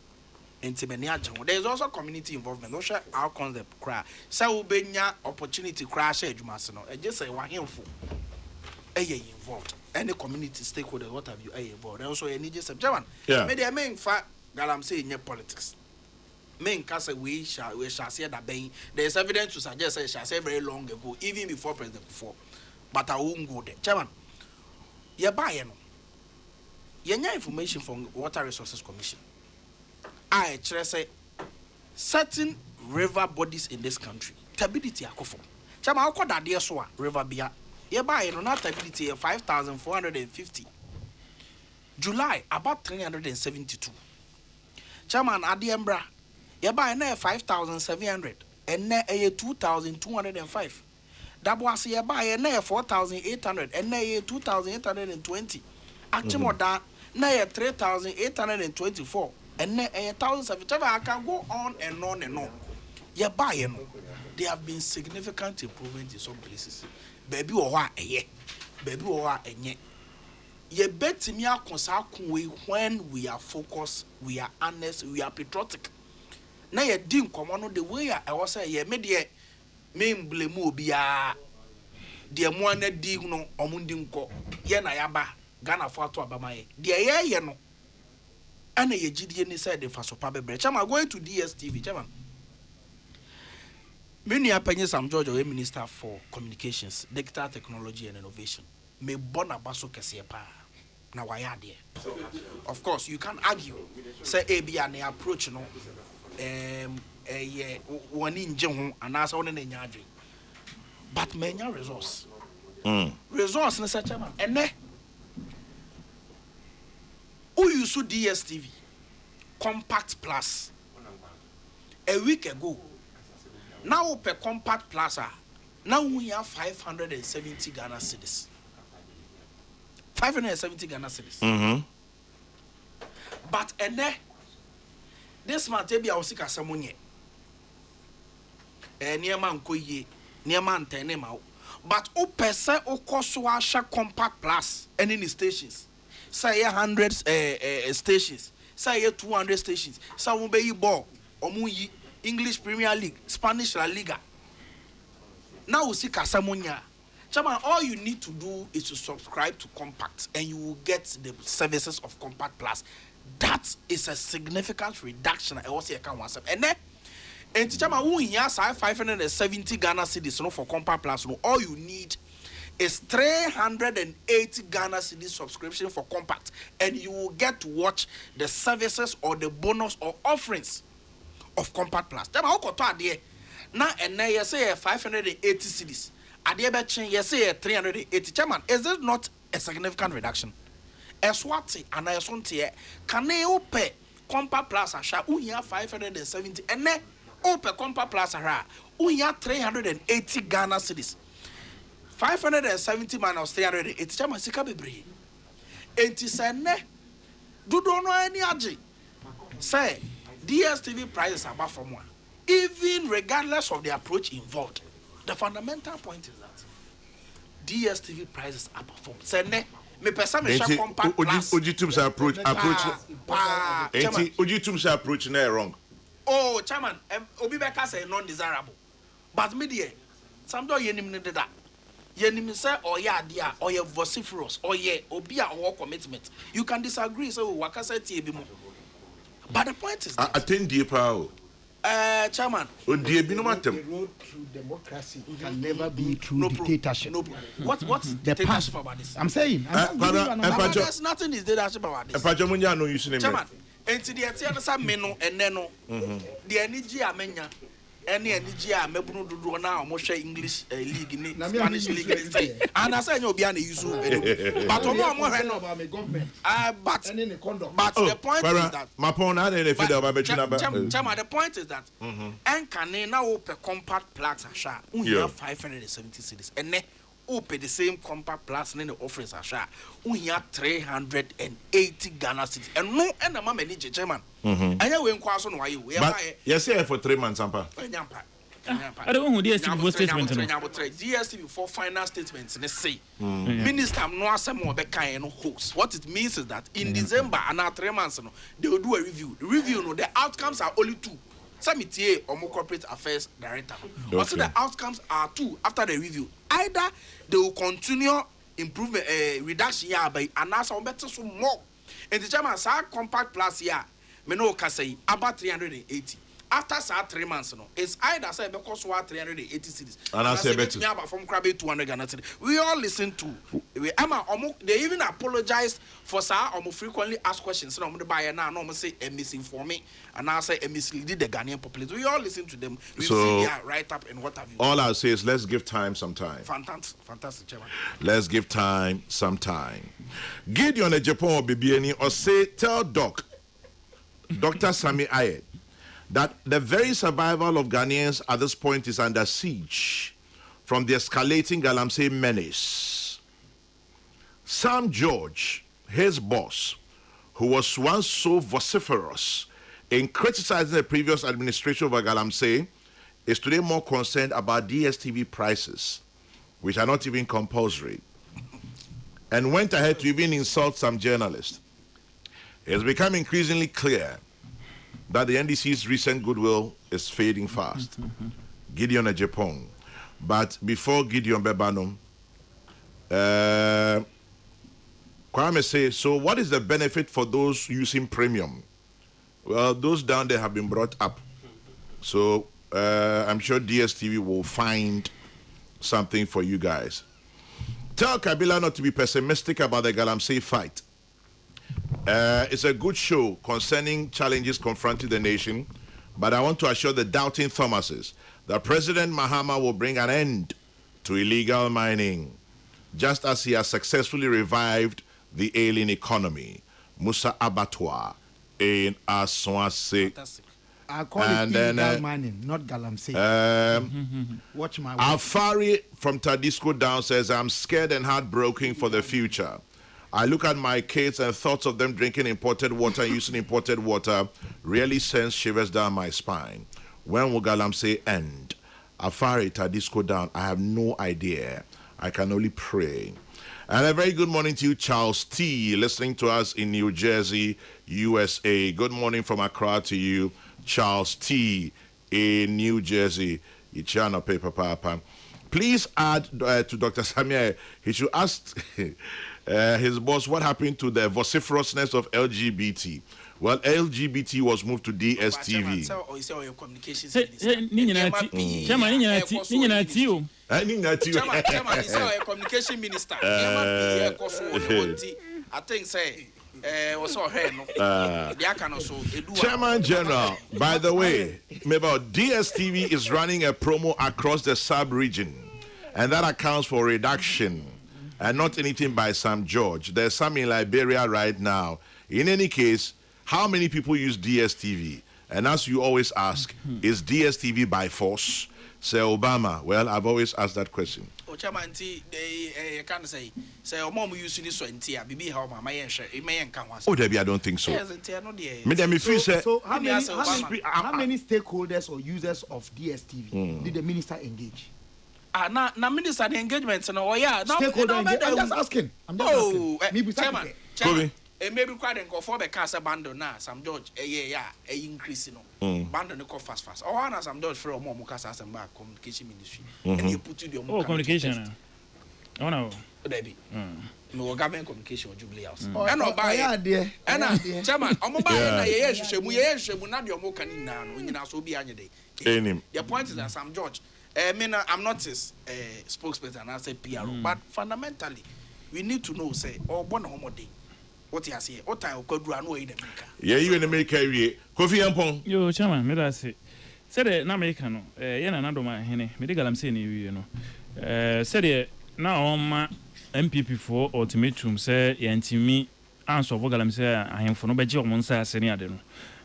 Speaker 3: Enti many agents. There is also community involvement. No share our concept cry. Say we benya opportunity crash juma se no. Just say one info. Involved. Any community stakeholder, what have you involved? And also any just German.
Speaker 2: Yeah.
Speaker 3: Maybe I mean fact galam say in politics. Men case we shall say that there's evidence to suggest it shall say very long ago, even before President before. But I won't go there. Chairman, you buy no. You information from Water Resources Commission. I say certain river bodies in this country. Stability akofo. Chairman, how could that dear so river bia? You buy no not stability 5,450. July about 372. Chairman Adiembra. You buy now 5,700 and now 2,205. that was a buy na 4,800 and na 2,820 actually that na 3,824 and na 1,007. I can go on and on and on. You buy there have been significant improvement in some places. Baby or what baby or what you bet me when we are focused, we are honest, we are patriotic. Now you didn't come on the way I was saying, yeah, media main blame be a dear one dig no omundinko, yena yaba, Ghana for to Abamae, dear yeah, no. And a GDN said the first of Pabbe Brech. I'm going to DSTV, Chairman. Many opinions, I'm George, a Minister for Communications, Digital Technology and Innovation. Me bona baso kesiepa. Now why are there? Of course, you can argue. Say AB and the approach, no. One in Jung and as on in Yadri. But many resource. Resource in such a man. And then, who you saw DSTV Compact Plus a week ago. Now per Compact Plus, now we have 570 Ghana cedis. 570 Ghana cedis. But and then this man tell me I was sick as someone yet. Near man koye, near man tenema. But o person o koso Compact Plus and in the stations. Say 100 stations. Say 200 stations. Say we be ball omu English Premier League, Spanish La Liga. Now we see Kasamunya. Chairman, all you need to do is to subscribe to Compact and you will get the services of Compact Plus. That is a significant reduction. I also can WhatsApp. And then, and Chairman, who has 570 Ghana cedis for Compact Plus? No, all you need is 380 Ghana cedis subscription for Compact, and you will get to watch the services or the bonus or offerings of Compact Plus. Chairman, how could you now and now you say 580 cedis? You say 380. Chairman, is this not a significant reduction? Eswati and I sontie can you pay Compact Plus a sharp 570 and then open Compact Plus a 380 Ghana cedis. 570 minus 380. Chairman, Sika Bibri. And Tisane do don't know any aji. Say DSTV prices are above from one. Even regardless of the approach involved. The fundamental point is that DSTV prices are performed. Send me person me share Compact Plus.
Speaker 2: Ojitum's approach. Ojitum's approach na wrong.
Speaker 3: Oh, Chairman, Obi Beka say non-desirable. But me there, some do yenim ne that. Yenim say or ya dia or ye vociferous or ye obi or commitment. You can disagree. So waka say tie bi mo. But the point is that
Speaker 2: attend deeper.
Speaker 3: Chairman.
Speaker 2: The
Speaker 1: road through democracy can never be through dictatorship.
Speaker 3: No. What's
Speaker 1: the
Speaker 3: dictatorship about this?
Speaker 1: I'm saying.
Speaker 3: There's nothing is dictatorship about this. Chairman, and to the Etiana Meno and Neno, the energy amenya, any energy a mebunu do now, Moshe English league in Spanish league. And I said, you'll be an issue. But the point is that Chairman, the point is that and can now open Compact Plus a share 570 cities and then open the same Compact Plus and the offerings a share 380 Ghana cities and no and the mama need Chairman. And you went cross on why you
Speaker 2: yes, for 3 months, Ampa.
Speaker 4: I don't know DSTV statement.
Speaker 3: DSTV for final statements and say Minister no some more the kind of host. What it means is that in December and 3 months they will do a review. The review no the outcomes are only 2. Samitier or more corporate affairs director. Also the outcomes are 2 after the review. Either they will continue improvement reduction here by and also better some more. And the Chairman say Compact Plus here me no can say about 380. After 3 months, it's either say because we are 380 cities.
Speaker 2: And I say better.
Speaker 3: From Krabi 200 Ghana cedis. We all listen to. They even apologize for frequently asked questions. So I'm buy now. No, say misinforming, and I say misleading the Ghanaian population. We all listen to them. We see their write up and what have you.
Speaker 2: All I'll say is let's give time some time.
Speaker 3: Fantastic, Chairman.
Speaker 2: Let's give time some time. Gideon Japan Bibiani or say tell Dr. Sami Ayed, that the very survival of Ghanaians at this point is under siege from the escalating Galamsey menace. Sam George, his boss, who was once so vociferous in criticizing the previous administration of Galamsey, is today more concerned about DSTV prices, which are not even compulsory, and went ahead to even insult some journalists. It has become increasingly clear that the NDC's recent goodwill is fading fast. Gideon Ejepong. But before Gideon Bebanum, Kwame says, so what is the benefit for those using premium? Well, those down there have been brought up. So I'm sure DSTV will find something for you guys. Tell Kabila not to be pessimistic about the Galamsey fight. It's a good show concerning challenges confronting the nation, but I want to assure the doubting Thomases that President Mahama will bring an end to illegal mining, just as he has successfully revived the ailing economy. Musa Abattoir in Aswase.
Speaker 1: I call it illegal mining, not Galamsey. Watch my word.
Speaker 2: Afari from Tadisco Down says, I'm scared and heartbroken for the future. I look at my kids and thoughts of them drinking imported water and using imported water really sends shivers down my spine. When will Galamsey end? Afari Tadisco Down, I have no idea. I can only pray. And a very good morning to you, Charles T., listening to us in New Jersey, USA. Good morning from Accra to you, Charles T. in New Jersey. Ichano paper papa. Please add to Dr. Samia, he should ask his boss what happened to the vociferousness of LGBT. Well, LGBT was moved to DSTV.
Speaker 3: Communication minister. I think say
Speaker 2: Chairman General, by the way, DSTV is running a promo across the sub-region, and that accounts for reduction, and not anything by Sam George. There's some in Liberia right now. In any case, how many people use DSTV? And as you always ask, is DSTV by force? Say Obama. Well, I've always asked that question.
Speaker 3: Chairman, they can't say mom using this one. Bibi, how my
Speaker 2: oh, Debbie, I don't think so.
Speaker 1: So how many stakeholders or users of DSTV did the minister engage?
Speaker 3: Now minister engagement. No, yeah.
Speaker 1: Stakeholder engagement. I'm just asking. Maybe
Speaker 3: Chairman. Maybe quite and go for the cast abandon now. Some George, increase, Bandon the fast. Or one some George for a more Mukasa and back communication ministry. And you put your
Speaker 4: communication. Oh, no,
Speaker 3: baby. No government communication or Jubilee House. And no buy dear. And Chairman, I'm about yes, we not your more canning now, when you also be on your day. Your point is that some George, I'm not his spokesperson, I say PR, but fundamentally, we need to know, say, or one homo day. What you say? What I could run away in America? Yeah,
Speaker 2: you in America, Kofi Ampon.
Speaker 4: Yo, Chairman, me that say. Said it, na America no. Yena na do ma hene. Me de Galamsey ni wi no. Said it na on ma MPP for ultimatum say yantimi answer for Galamsey ahemfo no beje omon sa ase ni ade no.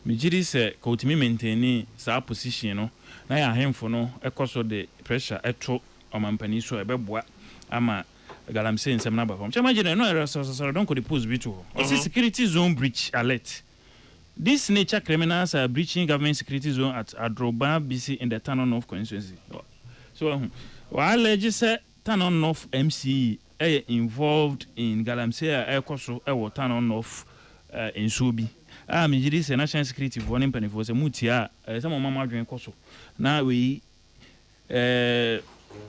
Speaker 4: Me giri say ka ultimi maintain sa position no. Na ya ahemfo no ekoso de pressure eto omampani so ebeboa ama Galamsey in some number. Chairman General, no, don't call the post bit. Security zone breach alert. These nature criminals are breaching government security zone at Adroba BC in the Town North constituency. So, while legislature Town North MCE involved in Galamsey Ekoso Town North in Subi. Mijiri say national security for one penny for the mutia. Some of mama drink koso. Now we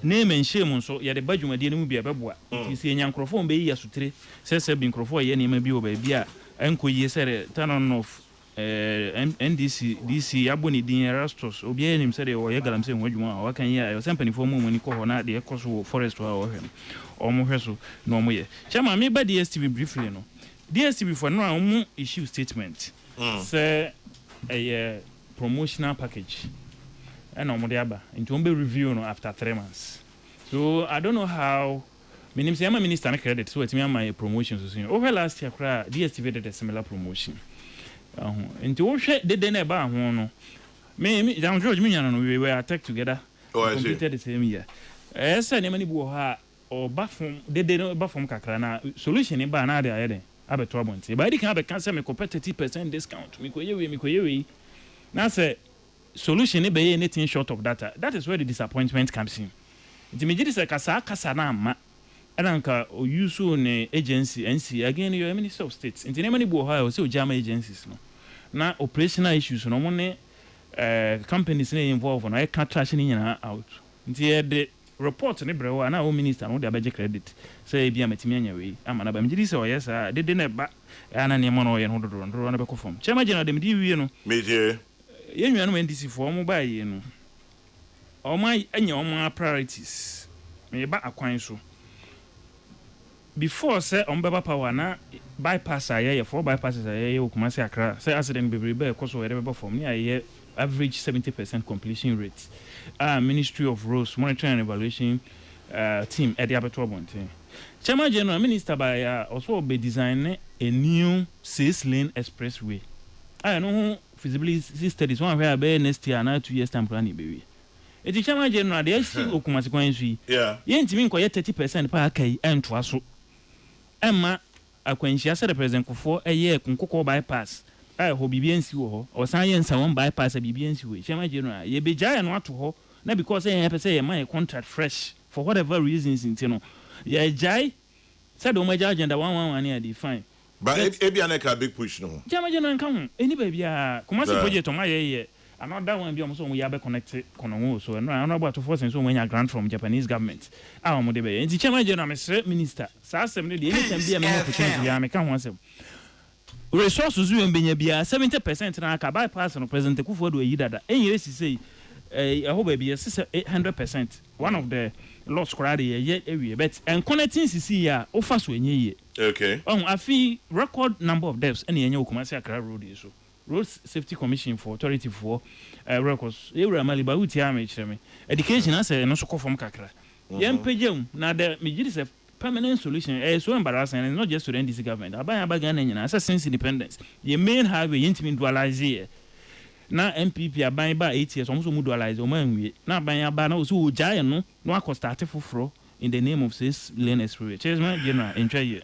Speaker 4: name and shame so ya the badjuma de no bia beboa ti se nyankrofo be ya sutre se bi nkrofo ye ne ma bi o ba bia enkoyi se Town of NDC DC aboni din Erastus obi enim se de o ye Galamsey ho adwuma wa kan ye o sempani fo mu ni ko ho na de ekoso forest wa o hwe o mo hwe so no mo ye chama me ba DSTV briefly no DSTV for no am issue statement say a promotional package and on Modiaba into be review no after 3 months. So I don't know how my say I'm a minister na credit so it's me my promotion so over last year DSTV did a similar promotion. Into o hwe de na ba ho no me John George me no we were attacked together.
Speaker 2: Oh,
Speaker 4: completed the same year. Esa ne mani bu ha o ba form de no ba form kakra na solution ba na de ayede abeto abonti ba di kan be kan say me competitive percent discount me koye na say solution be ye anything short of data. That is where the disappointment comes in. Nti me gidi say kasa na ama anka o use ne agency NC again your Minister of States. Nti ne mani bu ha o say o jama agencies no na operational issues no mo ne companies ne involved no e can trash ni nyina out. Nti de report ne brewa na o minister no de abeje credit say bia matimi anya we ama na ba me gidi say o yes de ne ba ana ne mo no ye no do na be ko form chema general dem di wie no
Speaker 2: meje
Speaker 4: ye nwa no ndisi fo mo ba ye no o ma anya o ma priorities me ba akwan so before say on beba power na bypass aye for bypasses aye o kuma say akra say accident be be ko so we be form ni aye average 70% completion rate. Ministry of Roads Monitoring and Evaluation team at the Abeto Bonte. Chairman General Minister by also be designing a new 6-lane expressway. I know feasibility studies one where be next year na 2 years time plan be. E ti Chairman General the SC okumasi kwansu.
Speaker 2: Yeah.
Speaker 4: Ye ntimi nkoye 30% pa akai entwa so. Emma akwanhia se represent kofo eye kunkoko bypass. Ho bibiansi wo ho san yen san won bypass bibiansi we Chairman General ye be jaya no ato ho na because say person ye my contract fresh for whatever reasons intino ye jai said o major agenda 111 e define
Speaker 2: but e bia na ka big push no
Speaker 4: Chairman General kan eni ba bia kuma se project o ma ye another one bi o so we ya be connect kono so no about to force so we nya grant from Japanese government o mo de be nti Chairman General minister sa asem ne de anytime bia me opportunity ya me kan ho asem resources we mbenya bia 70% na aka bypass no president Kufuor do yi dada enyere si say I hope be 100%. One of the lost crowd ye ewie but and connecting CC ya offer so enye ye.
Speaker 2: Okay.
Speaker 4: Afi record number of deaths any enye Kumasi Accra road so. Road Safety Commission for authority for records. Ewura maliba uti am me. Education as no so come from kakra. Yem pejam na the me say permanent solution so embarrassing and not just to the NDC government. Abaya Ghana nyina since independence. The main highway yintimi dualize here. Na MPP aban ba 8 years almost dualize o manwie. Na aban aba na o so ojaye no akostarte foforo in the name of 6-lane expressway. Chairman General enjoy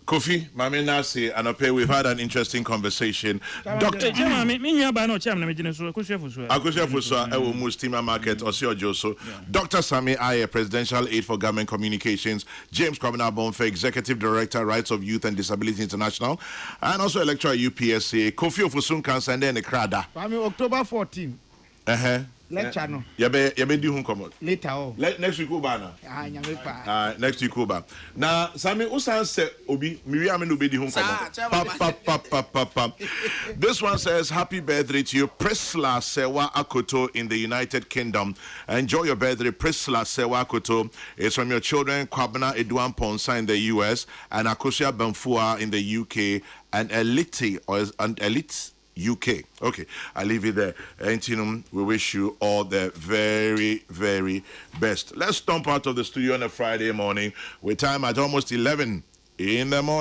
Speaker 2: Kofi, Mami Nasi, and we've had an interesting conversation.
Speaker 4: Dr. Jema, me nyaba no chairman me gene so akosia
Speaker 2: Fusua e wo Mustima Market Osio Joso. Dr. Sami Aye, Presidential Aid for Government Communications, James Kwabena Bonfe, Executive Director, Rights of Youth and Disability International, and also a lecturer at UPSA. Kofi Ofosun Kansa and then the Krada.
Speaker 1: October 14. Lecture no.
Speaker 2: Yabe di hun komo.
Speaker 1: Later on.
Speaker 2: Next week Uba na. Next week Uba. Na Sami usan se obi Miriam no be di hun komo. This one says happy birthday to you Priscilla Sewa Akoto in the United Kingdom. Enjoy your birthday Priscilla Sewa Akoto. It's from your children Kwabena Edwan Ponsa in the US and Akosia Benfua in the UK and Elite UK. Okay, I'll leave it there. Antinum, we wish you all the very, very best. Let's stomp out of the studio on a Friday morning with time at almost 11 in the morning.